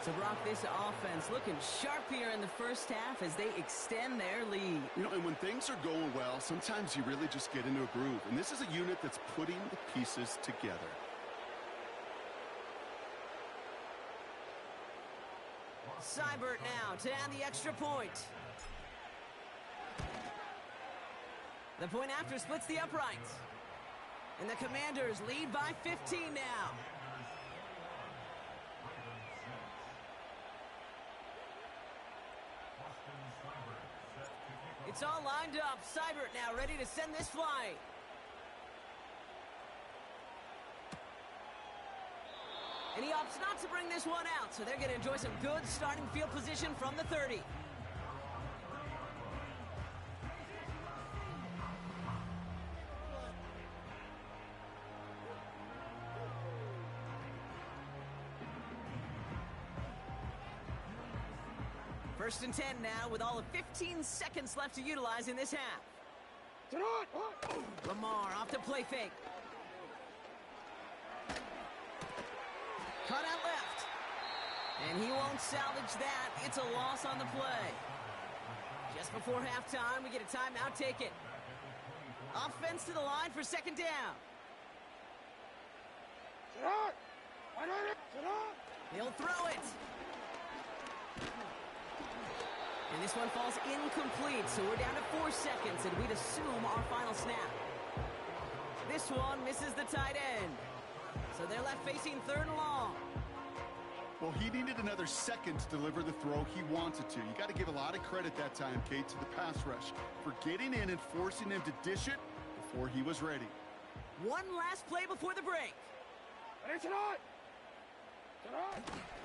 D: So, Brock, this offense looking sharp here in the first half as they extend their lead.
E: You know, and when things are going well, sometimes you really just get into a groove. And this is a unit that's putting the pieces together.
D: Seibert now to add the extra point. The point after splits the uprights. And the Commanders lead by 15 now. It's all lined up. Seibert now ready to send this flying. And he opts not to bring this one out, so they're going to enjoy some good starting field position from the 30. First and 10 now with all of 15 seconds left to utilize in this half. Lamar off to play fake. Cut out left. And he won't salvage that. It's a loss on the play. Just before halftime, we get a timeout taken. Offense to the line for 2nd down. He'll throw it. And this one falls incomplete, so we're down to 4 seconds, and we'd assume our final snap. This one misses the tight end. So they're left facing 3rd and long.
E: Well, he needed another second to deliver the throw he wanted to. You got to give a lot of credit that time, Kate, to the pass rush for getting in and forcing him to dish it before he was ready.
D: One last play before the break.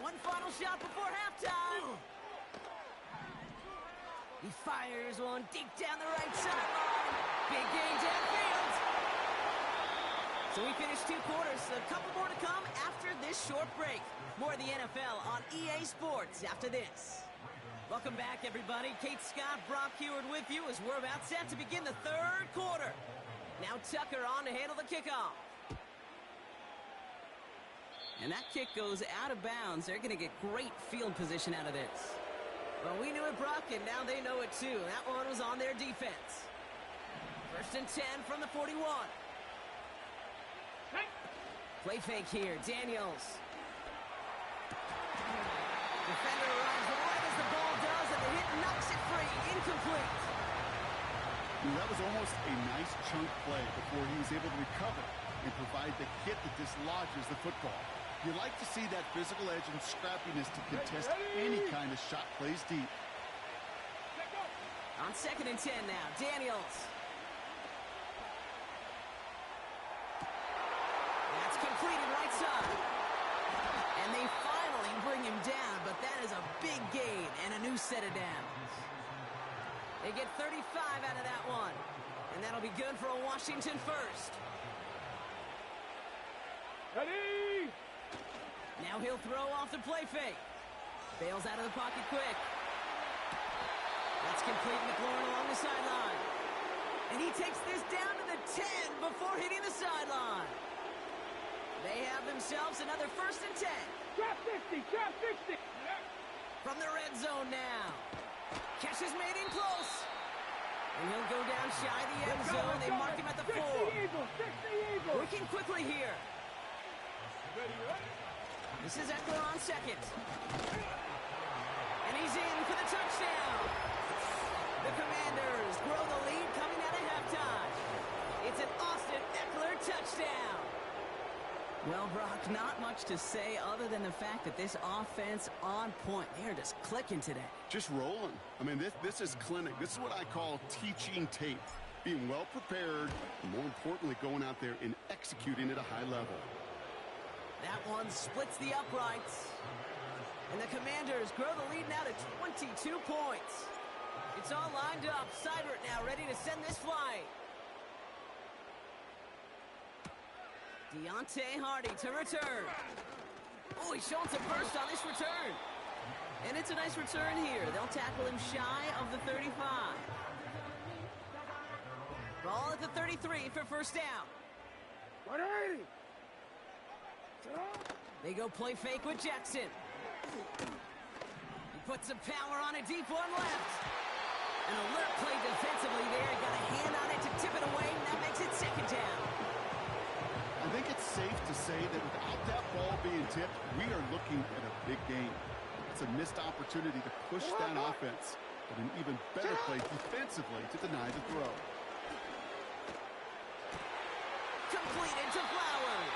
D: One final shot before halftime. He fires one deep down the right sideline. Big gain downfield. So we finished 2 quarters. A couple more to come after this short break. More of the NFL on EA Sports after this. Welcome back, everybody. Kate Scott, Brock Heward with you as we're about set to begin the 3rd quarter. Now Tucker on to handle the kickoff. And that kick goes out of bounds. They're going to get great field position out of this. Well, we knew it, Brock, and now they know it too. That one was on their defense. 1st and 10 from the 41. Play fake here. Daniels. Defender arrives right as the ball does, and the hit knocks it free. Incomplete.
E: That was almost a nice chunk play before he was able to recover and provide the hit that dislodges the football. You like to see that physical edge and scrappiness to contest any kind of shot plays deep.
D: On 2nd and 10 now, Daniels. That's completed right side. And they finally bring him down, but that is a big gain and a new set of downs. They get 35 out of that one. And that'll be good for a Washington first.
B: Ready!
D: Now he'll throw off the play fake. Bails out of the pocket quick. That's complete. McLaurin along the sideline. And he takes this down to the 10 before hitting the sideline. They have themselves another 1st and 10.
B: Drop 50, drop 50.
D: From the red zone now. Catch is made in close. And he'll go down shy of the end zone. They mark him at the 4. Working quickly here. This is Eckler on 2nd. And he's in for the touchdown. The Commanders grow the lead coming out of halftime. It's an Austin Eckler touchdown. Well, Brock, not much to say other than the fact that this offense on point. They're just clicking today.
E: Just rolling. I mean, this is clinic. This is what I call teaching tape. Being well prepared, and more importantly, going out there and executing at a high level.
D: That one splits the uprights. And the Commanders grow the lead now to 22 points. It's all lined up. Seibert now ready to send this flight. Deontay Hardy to return. Oh, he's showing some burst on this return. And it's a nice return here. They'll tackle him shy of the 35. Ball at the 33 for first down.
C: 180.
D: They go play fake with Jackson. He puts some power on a deep one left. An alert play defensively there. Got a hand on it to tip it away, and that makes it second down.
E: I think it's safe to say that without that ball being tipped, we are looking at a big game. It's a missed opportunity to push that offense, but an even better play defensively to deny the throw.
D: Completed to Flowers.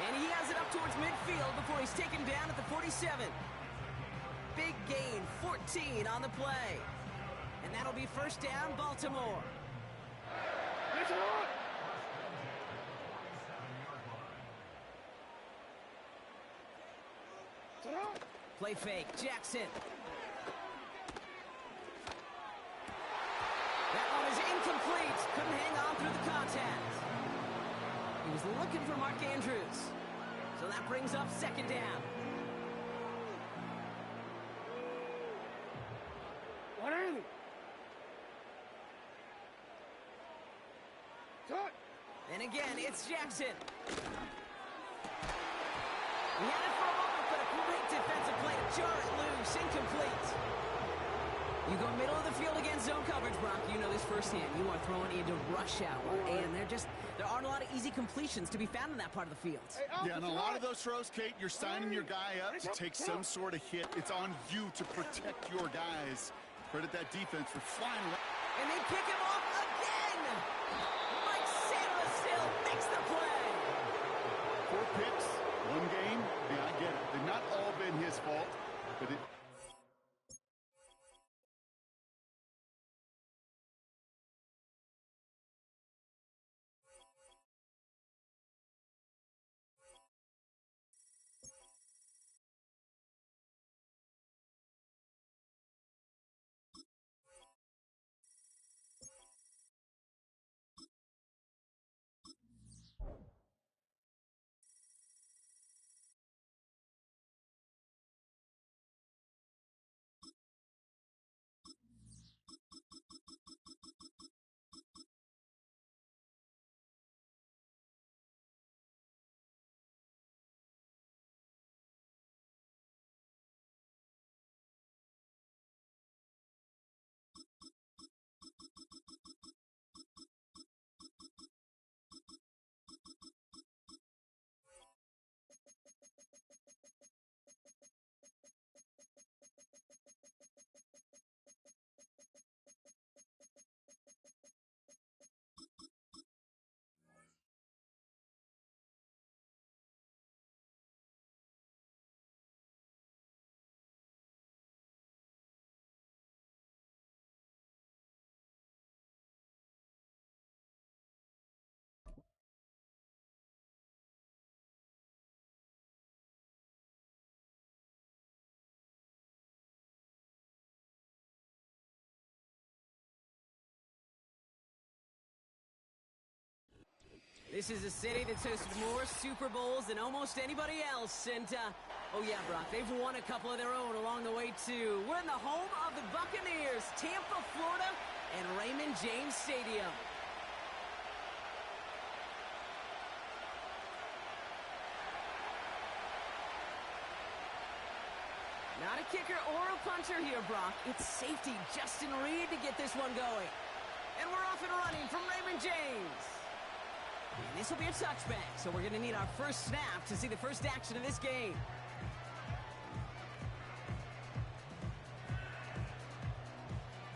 D: And he has it up towards midfield before he's taken down at the 47. Big gain, 14 on the play. And that'll be first down, Baltimore. Play fake, Jackson. That one is incomplete. Couldn't hang on through the contact. He was looking for Mark Andrews. So that brings up second down.
C: 180.
D: And again, it's Jackson. He had it for a moment, but a great defensive play to jar it loose. Incomplete. You go middle of the field against zone coverage, Brock. You know this firsthand. You are throwing into rush hour, and there aren't a lot of easy completions to be found in that part of the field.
E: Yeah, and a lot of those throws, Kate, you're signing your guy up to take some sort of hit. It's on you to protect your guys. Credit that defense for flying away.
D: And they pick him off again. Mike Sanders still makes the play.
E: 4 picks, 1 game. Yeah, I get it. They've not all been his fault, but it...
D: This is a city that's hosted more Super Bowls than almost anybody else. And, oh yeah, Brock, they've won a couple of their own along the way, too. We're in the home of the Buccaneers, Tampa, Florida, and Raymond James Stadium. Not a kicker or a puncher here, Brock. It's safety Justin Reed to get this one going. And we're off and running from Raymond James. And this will be a touchback, so we're going to need our first snap to see the first action of this game.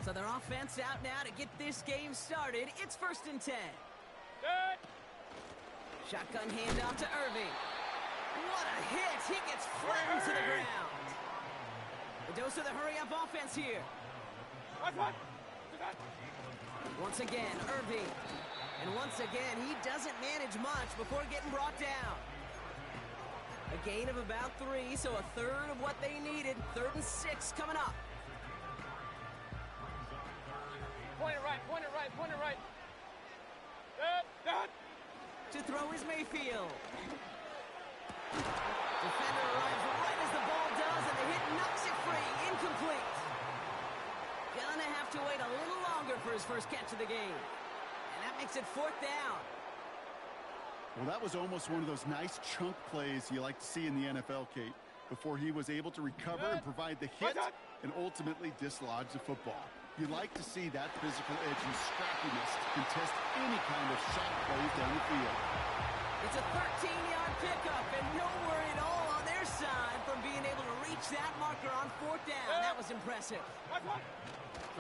D: So their offense out now to get this game started. It's 1st and 10.
C: Good.
D: Shotgun handoff to Irving. What a hit! He gets flattened to the ground. The dose of the hurry-up offense here. Once again, Irving. And once again, he doesn't manage much before getting brought down. A gain of about 3, so a third of what they needed. 3rd and 6 coming up.
C: Point it right, point it right, point it right.
D: To throw is Mayfield. Defender arrives right as the ball does, and the hit knocks it free. Incomplete. Gonna have to wait a little longer for his first catch of the game. And that makes it 4th down.
E: Well, that was almost one of those nice chunk plays you like to see in the NFL, Kate, before he was able to recover and provide the hit and ultimately dislodge the football. You like to see that physical edge and scrappiness to contest any kind of shot plays down the field.
D: It's a 13-yard pickup, and no worry at all on their side from being able to reach that marker on 4th down. That was impressive.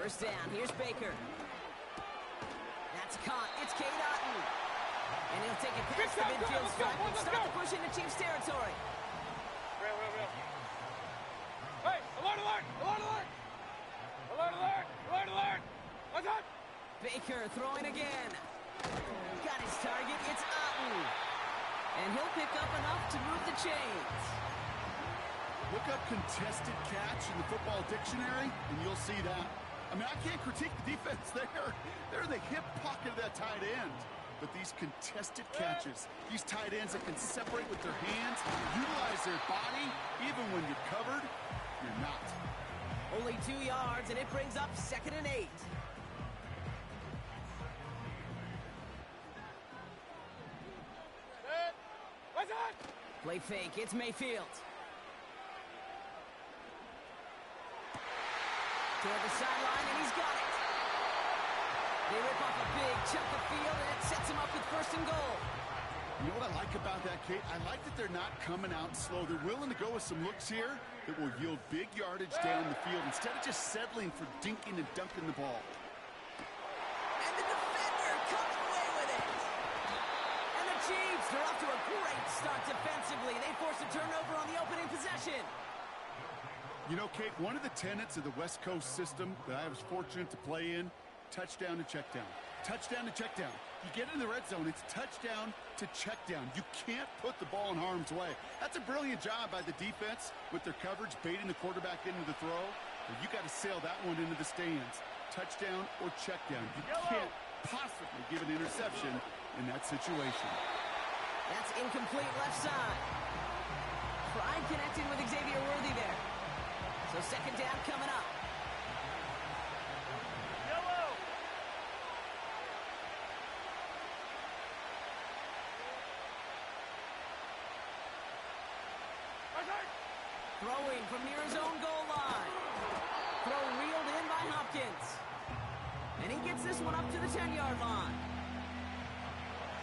D: 1st down, here's Baker. That's caught. It's Cade Otton. And he'll take it past the midfield stripe and start to push into Chiefs territory.
C: Real. Hey, alert, alert, alert, alert! Alert, alert, alert, alert! What's up?
D: Baker throwing again. Got his target. It's Otton. And he'll pick up enough to move the chains.
E: Look up contested catch in the football dictionary, and you'll see that. I mean, I can't critique the defense there. They're in the hip pocket of that tight end. But these contested catches, these tight ends that can separate with their hands, utilize their body, even when you're covered, you're not.
D: Only 2 yards, and it brings up 2nd and 8.
C: What's up?
D: Play fake. It's Mayfield. Toward the sideline, and he's got it. They rip off a big chunk of field, and it sets him up with 1st and goal.
E: You know what I like about that, Kate? I like that they're not coming out slow. They're willing to go with some looks here that will yield big yardage down the field instead of just settling for dinking and dunking the ball.
D: And the defender comes away with it. And the Chiefs, they're off to a great start defensively. They force a turnover on the opening possession.
E: You know, Kate, one of the tenets of the West Coast system that I was fortunate to play in, touchdown to check down. Touchdown to check down. You get in the red zone, it's touchdown to check down. You can't put the ball in harm's way. That's a brilliant job by the defense with their coverage, baiting the quarterback into the throw. But you got to sail that one into the stands. Touchdown or check down. You can't possibly give an interception in that situation.
D: That's incomplete left side. Pride connecting with Xavier Worthy there. So 2nd down coming up.
C: Yellow!
D: Throwing from near his own goal line. Throw reeled in by Hopkins. And he gets this one up to the 10-yard line.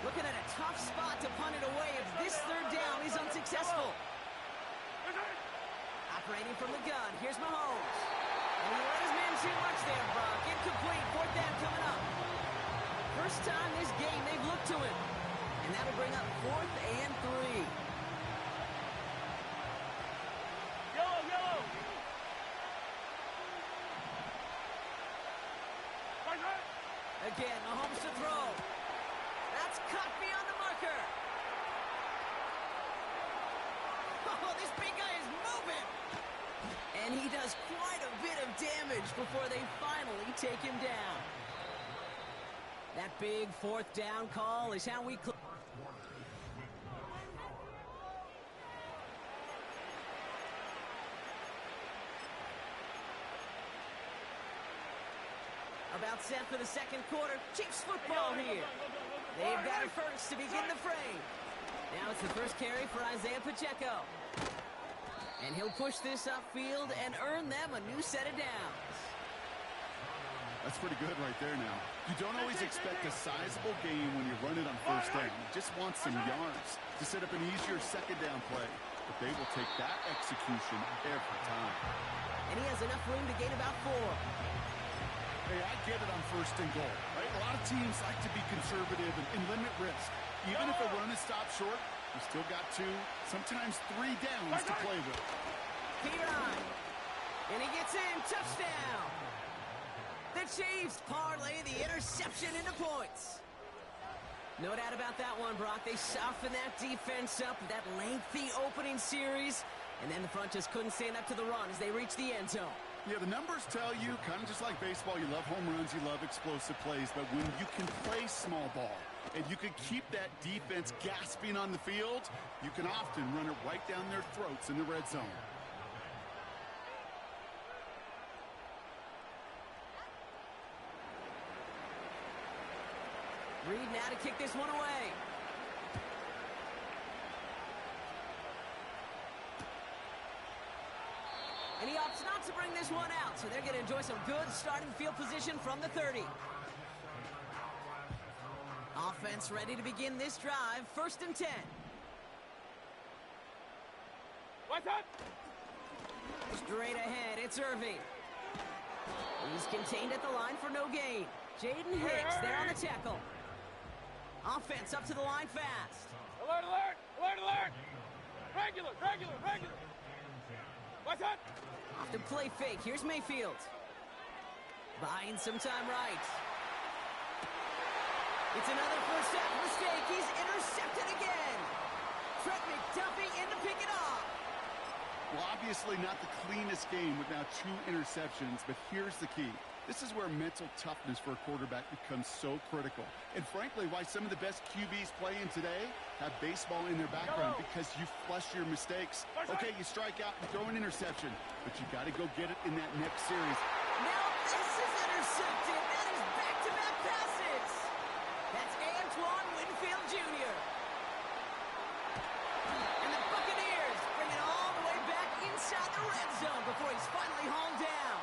D: Looking at a tough spot to punt it away if this 3rd down is unsuccessful. Operating from the gun, here's Mahomes. And he let his man too much there, Brock. Incomplete, 4th down coming up. First time this game they've looked to him. And that'll bring up 4th and 3.
C: Yellow!
D: Again, Mahomes to throw. That's caught beyond the marker. Oh, this big guy is moving. And he does quite a bit of damage before they finally take him down. That big 4th down call is how we close. About set for the 2nd quarter. Chiefs football here. They've got it first to begin the fray. Now it's the first carry for Isaiah Pacheco. And he'll push this upfield and earn them a new set of downs.
E: That's pretty good right there now. You don't always expect a sizable gain when you run it on 1st down. You just want some yards to set up an easier 2nd down play. But they will take that execution every time.
D: And he has enough room to gain about 4.
E: Hey, I get it on 1st and goal, right? A lot of teams like to be conservative and limit risk. Even if a run is stopped short, you still got 2, sometimes 3 downs to play with.
D: P-Ryan. And he gets in. Touchdown. The Chiefs parlay the interception into points. No doubt about that one, Brock. They softened that defense up with that lengthy opening series, and then the front just couldn't stand up to the run as they reached the end zone.
E: Yeah, the numbers tell you, kind of just like baseball, you love home runs, you love explosive plays, but when you can play small ball and you can keep that defense gasping on the field, you can often run it right down their throats in the red zone.
D: Reed now to kick this one away. And he opts not to bring this one out, so they're going to enjoy some good starting field position from the 30. Offense ready to begin this drive. 1st and 10.
C: What's up?
D: Straight ahead, it's Irving. He's contained at the line for no gain. Jaden Hicks there on the tackle. Offense up to the line fast.
C: Alert, alert! Alert, alert! Regular, regular, regular! What's up?
D: Off to play fake. Here's Mayfield. Buying some time right. It's another first half mistake. He's intercepted again. Trent McDuffie in to pick it off.
E: Well, obviously not the cleanest game with now 2 interceptions, but here's the key. This is where mental toughness for a quarterback becomes so critical. And frankly, why some of the best QBs playing today have baseball in their background, because you flush your mistakes. Okay, you strike out and throw an interception, but you got to go get it in that next series.
D: Now this is intercepted. That is back-to-back passes. That's Antoine Winfield Jr. And the Buccaneers bring it all the way back inside the red zone before he's finally hauled down.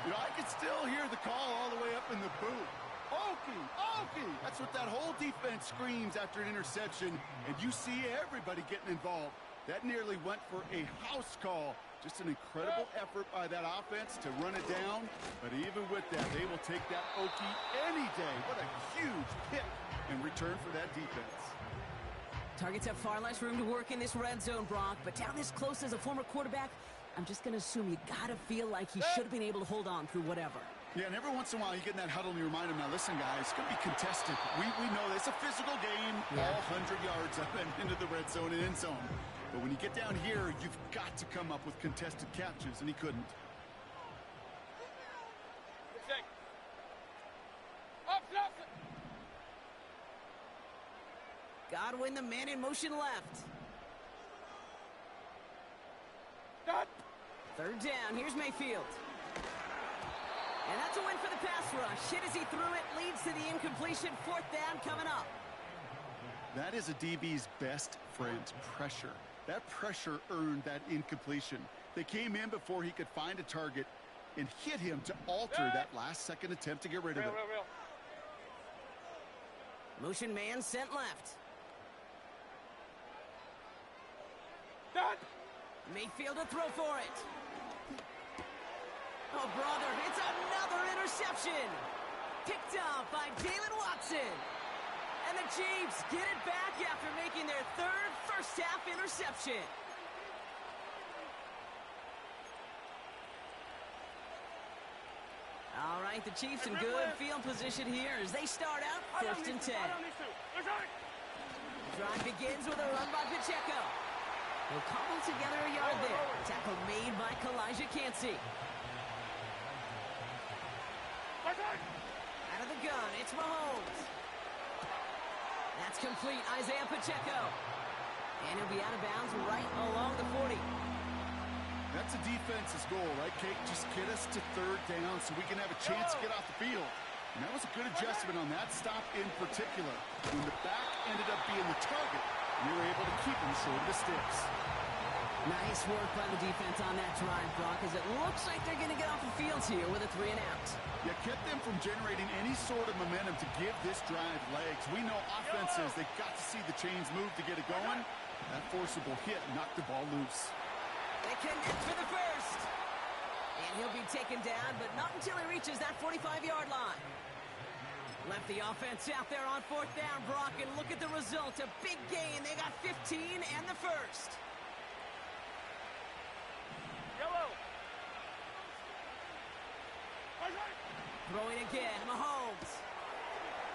E: You know, I can still hear the call all the way up in the booth. Okie, Okie! That's what that whole defense screams after an interception, and you see everybody getting involved. That nearly went for a house call. Just an incredible effort by that offense to run it down, but even with that, they will take that Okie any day. What a huge pick in return for that defense.
D: Targets have far less room to work in this red zone, Brock, but down this close as a former quarterback, I'm just going to assume you got to feel like he should have been able to hold on through whatever.
E: Yeah, and every once in a while you get in that huddle and you remind him, now listen, guys, it's going to be contested. We know it's a physical game, all 100 yards up and into the red zone and end zone. But when you get down here, you've got to come up with contested catches, and he couldn't.
C: Check. Up, up.
D: Godwin, the man in motion left.
C: Done.
D: 3rd down, here's Mayfield. And that's a win for the pass rush. Hit as he threw it, leads to the incompletion. 4th down coming up.
E: That is a DB's best friend, pressure. That pressure earned that incompletion. They came in before he could find a target and hit him to alter that last-second attempt to get rid of it.
C: Real.
D: Motion man sent left.
C: Done.
D: Mayfield to throw for it. Oh, brother, it's another interception. Picked off by Jalen Watson. And the Chiefs get it back after making their 3rd first-half interception. All right, the Chiefs in good field position here as they start out 1st and 10. Drive begins with a run by Pacheco. He'll cobble together a yard there. Tackle made by Kalijah Cansey. Out of the gun, it's Mahomes. That's complete, Isaiah Pacheco. And he'll be out of bounds right along the 40.
E: That's a defense's goal, right, Kate? Just get us to 3rd down so we can have a chance to get off the field. And that was a good adjustment on that stop in particular. When the back ended up being the target, we were able to keep him short of the sticks.
D: Nice work by the defense on that drive, Brock, as it looks like they're going to get off the field here with a 3 and out.
E: Yeah, kept them from generating any sort of momentum to give this drive legs. We know offenses, they've got to see the chains move to get it going. That forcible hit knocked the ball loose.
D: They connect for the first. And he'll be taken down, but not until he reaches that 45-yard line. Left the offense out there on 4th down, Brock, and look at the result. A big gain. They got 15 and the first.
C: Yellow.
D: Throwing again, Mahomes.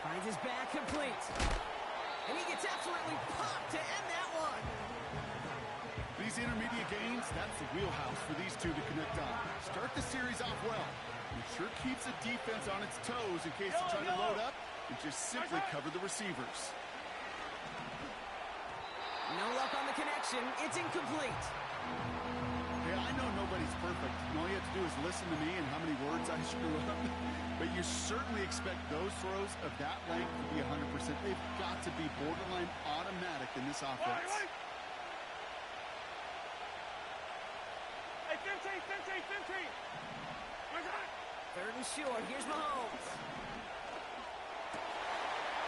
D: Finds his back complete. And he gets absolutely popped to end that one.
E: These intermediate gains, that's the wheelhouse for these two to connect on. Start the series off well. It sure keeps the defense on its toes in case they try to load up and just simply cover the receivers.
D: No luck on the connection. It's incomplete.
E: Hey, I know nobody's perfect, and all you have to do is listen to me and how many words I screw up. But you certainly expect those throws of that length to be 100%. They've got to be borderline automatic in this offense.
C: Hey, Finty!
D: Third and short. Here's Mahomes.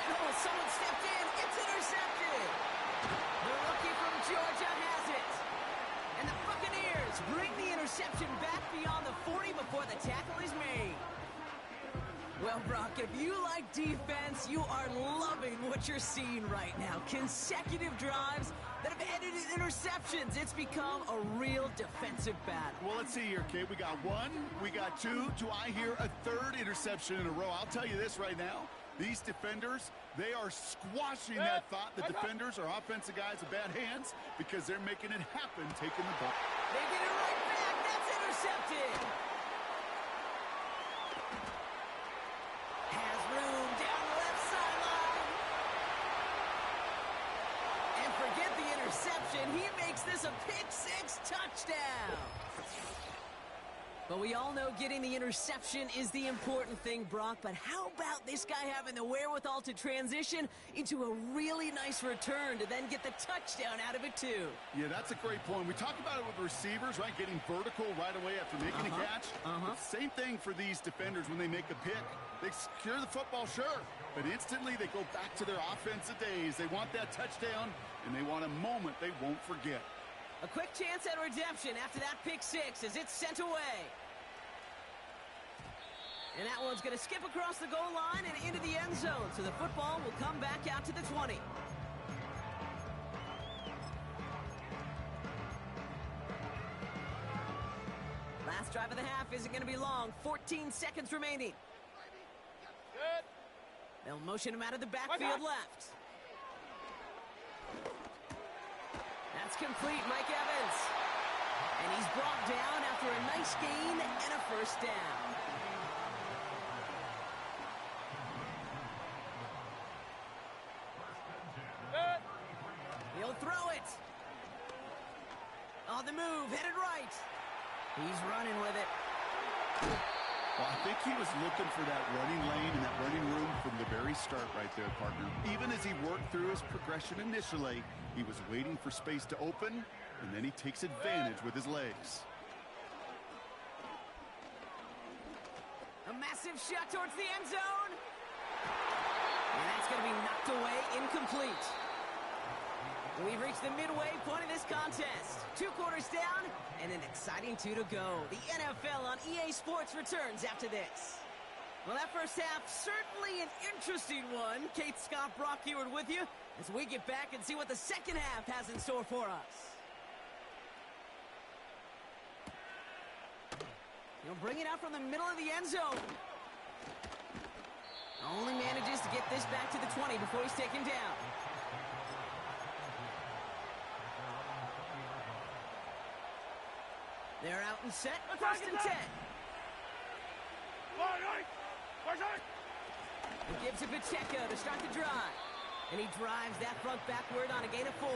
D: And someone stepped in. It's intercepted. The rookie from Georgia has it. And the Buccaneers bring the interception back beyond the 40 before the tackle is made. Well, Brock, if you like defense, you are loving what you're seeing right now. Consecutive drives that have ended in interceptions. It's become a real defensive battle.
E: Well, let's see here, Kate. We got one, we got two. Do I hear a third interception in a row? I'll tell you this right now. These defenders, they are squashing that thought. The defenders are offensive guys with bad hands because they're making it happen, taking the ball.
D: They get it right back. That's intercepted. Has room down the left sideline. And forget the interception. He makes this a pick-6 touchdown. But we all know getting the interception is the important thing, Brock. But how about this guy having the wherewithal to transition into a really nice return to then get the touchdown out of it, too?
E: Yeah, that's a great point. We talk about it with receivers, right? Getting vertical right away after making a catch. Same thing for these defenders when they make a pick. They secure the football, sure. But instantly they go back to their offensive days. They want that touchdown, and they want a moment they won't forget.
D: A quick chance at redemption after that pick-6 as it's sent away. And that one's going to skip across the goal line and into the end zone, so the football will come back out to the 20. Last drive of the half isn't going to be long. 14 seconds remaining.
C: Good.
D: They'll motion him out of the backfield left. That's complete, Mike Evans. And he's brought down after a nice gain and a first down.
C: Good.
D: He'll throw it. On the move, headed right. He's running with it.
E: Well, I think he was looking for that running lane and that running room from the very start right there, partner. Even as he worked through his progression initially, he was waiting for space to open, and then he takes advantage with his legs.
D: A massive shot towards the end zone. And that's going to be knocked away, incomplete. We've reached the midway point of this contest. 2 quarters down and an exciting 2 to go. The NFL on EA Sports returns after this. Well, that first half, certainly an interesting one. Kate, Scott, Brock Eward with you as we get back and see what the second half has in store for us. He'll bring it out from the middle of the end zone. Only manages to get this back to the 20 before he's taken down. They're out and set. First and 10. He gives it Pacheco to start the drive. And he drives that front backward on a gain of 4.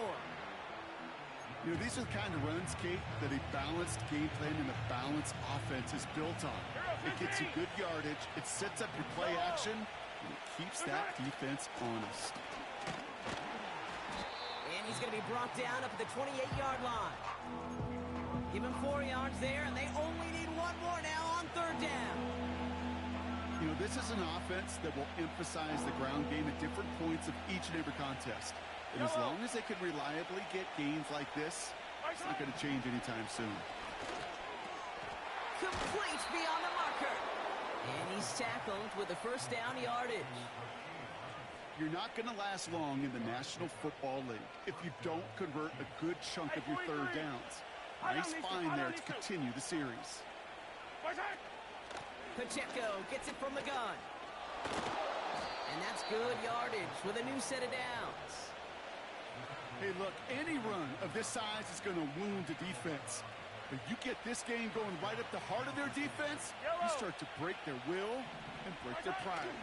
E: You know, these are the kind of runs, Kate, that a balanced game plan and a balanced offense is built on. It gets you good yardage, it sets up your play action, and it keeps that defense honest.
D: And he's going to be brought down up at the 28-yard line. Give him 4 yards there, and they only need 1 more now on 3rd down.
E: You know, this is an offense that will emphasize the ground game at different points of each and every contest. And as long as they can reliably get gains like this, it's not going to change anytime soon.
D: Complete beyond the marker. And he's tackled with a first down yardage.
E: You're not going to last long in the National Football League if you don't convert a good chunk of your 3rd downs. Nice find there to continue the series.
D: Pacheco gets it from the gun. And that's good yardage with a new set of downs.
E: Hey, look, any run of this size is going to wound the defense. But you get this game going right up the heart of their defense, you start to break their will and break their pride.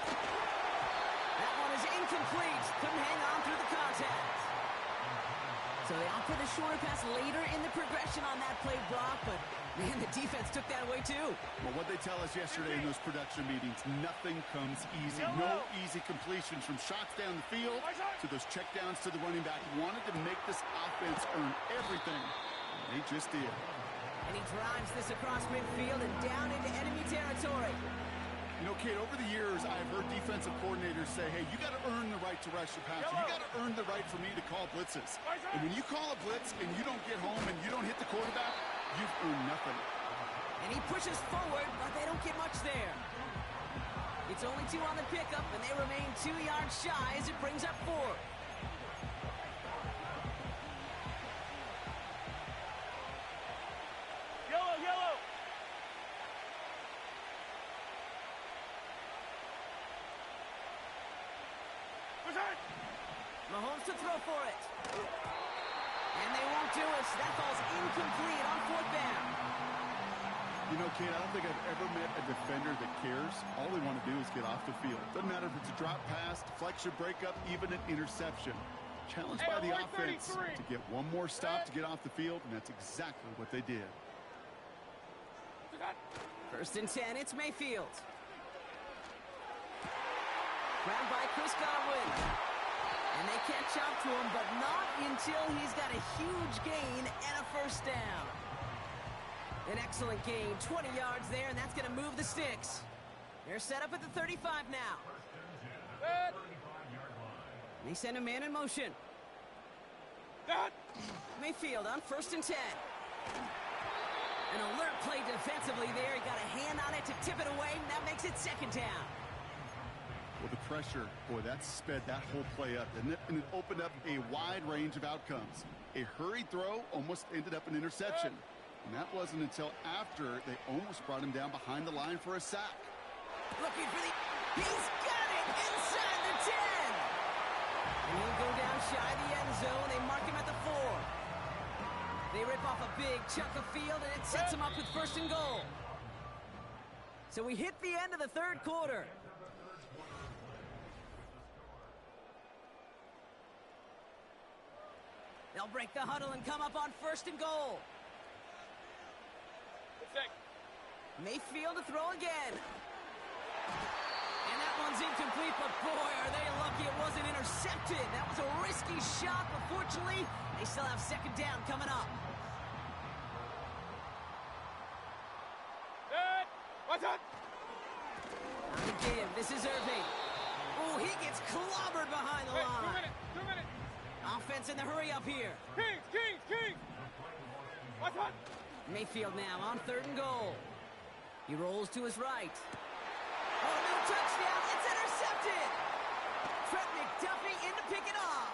D: That one is incomplete. Couldn't hang on through the contact. So they opt for the shorter pass later in the progression on that play, Brock, but man, the defense took that away too.
E: Well, what they tell us yesterday in those production meetings, nothing comes easy. No easy completions from shots down the field to those checkdowns to the running back. Wanted to make this offense earn everything. They just did.
D: And he drives this across midfield and down into enemy territory.
E: You know, Kate, over the years, I've heard defensive coordinators say, hey, you got to earn the right to rush the passer. You got to earn the right for me to call blitzes. And when you call a blitz and you don't get home and you don't hit the quarterback, you've earned nothing.
D: And he pushes forward, but they don't get much there. It's only 2 on the pickup, and they remain 2 yards shy as it brings up 4.
C: Yellow.
D: Mahomes to throw for it. And they won't do it. That ball's incomplete on 4th down.
E: You know, Kate, I don't think I've ever met a defender that cares. All they want to do is get off the field. Doesn't matter if it's a drop pass, deflection, breakup, even an interception. Challenged by the offense to get one more stop to get off the field, and that's exactly what they did.
D: 1st and 10, it's Mayfield. Grabbed by Chris Godwin. And they catch up to him, but not until he's got a huge gain and a 1st down. An excellent gain, 20 yards there, and that's going to move the sticks. They're set up at the 35 now. They send a man in motion. Mayfield on 1st and 10. An alert play defensively there. He got a hand on it to tip it away, and that makes it 2nd down.
E: Well, the pressure, boy, that sped that whole play up, didn't it? And it opened up a wide range of outcomes. A hurried throw almost ended up an interception. And that wasn't until after they almost brought him down behind the line for a sack.
D: Looking for the... He's got it inside the 10! And he'll go down shy of the end zone. They mark him at the 4. They rip off a big chunk of field, and it sets him up with 1st and goal. So we hit the end of the 3rd quarter. They'll break the huddle and come up on 1st and goal. Mayfield to throw again. And that one's incomplete, but boy, are they lucky it wasn't intercepted. That was a risky shot, but fortunately, they still have 2nd down coming up. On the give, this is Irving. Oh, he gets clobbered behind the line.
C: 2 minutes.
D: Offense in the hurry up here.
C: Kings.
D: Mayfield now on 3rd and goal. He rolls to his right. Oh, no touchdown. It's intercepted. Trent McDuffie in to pick it off.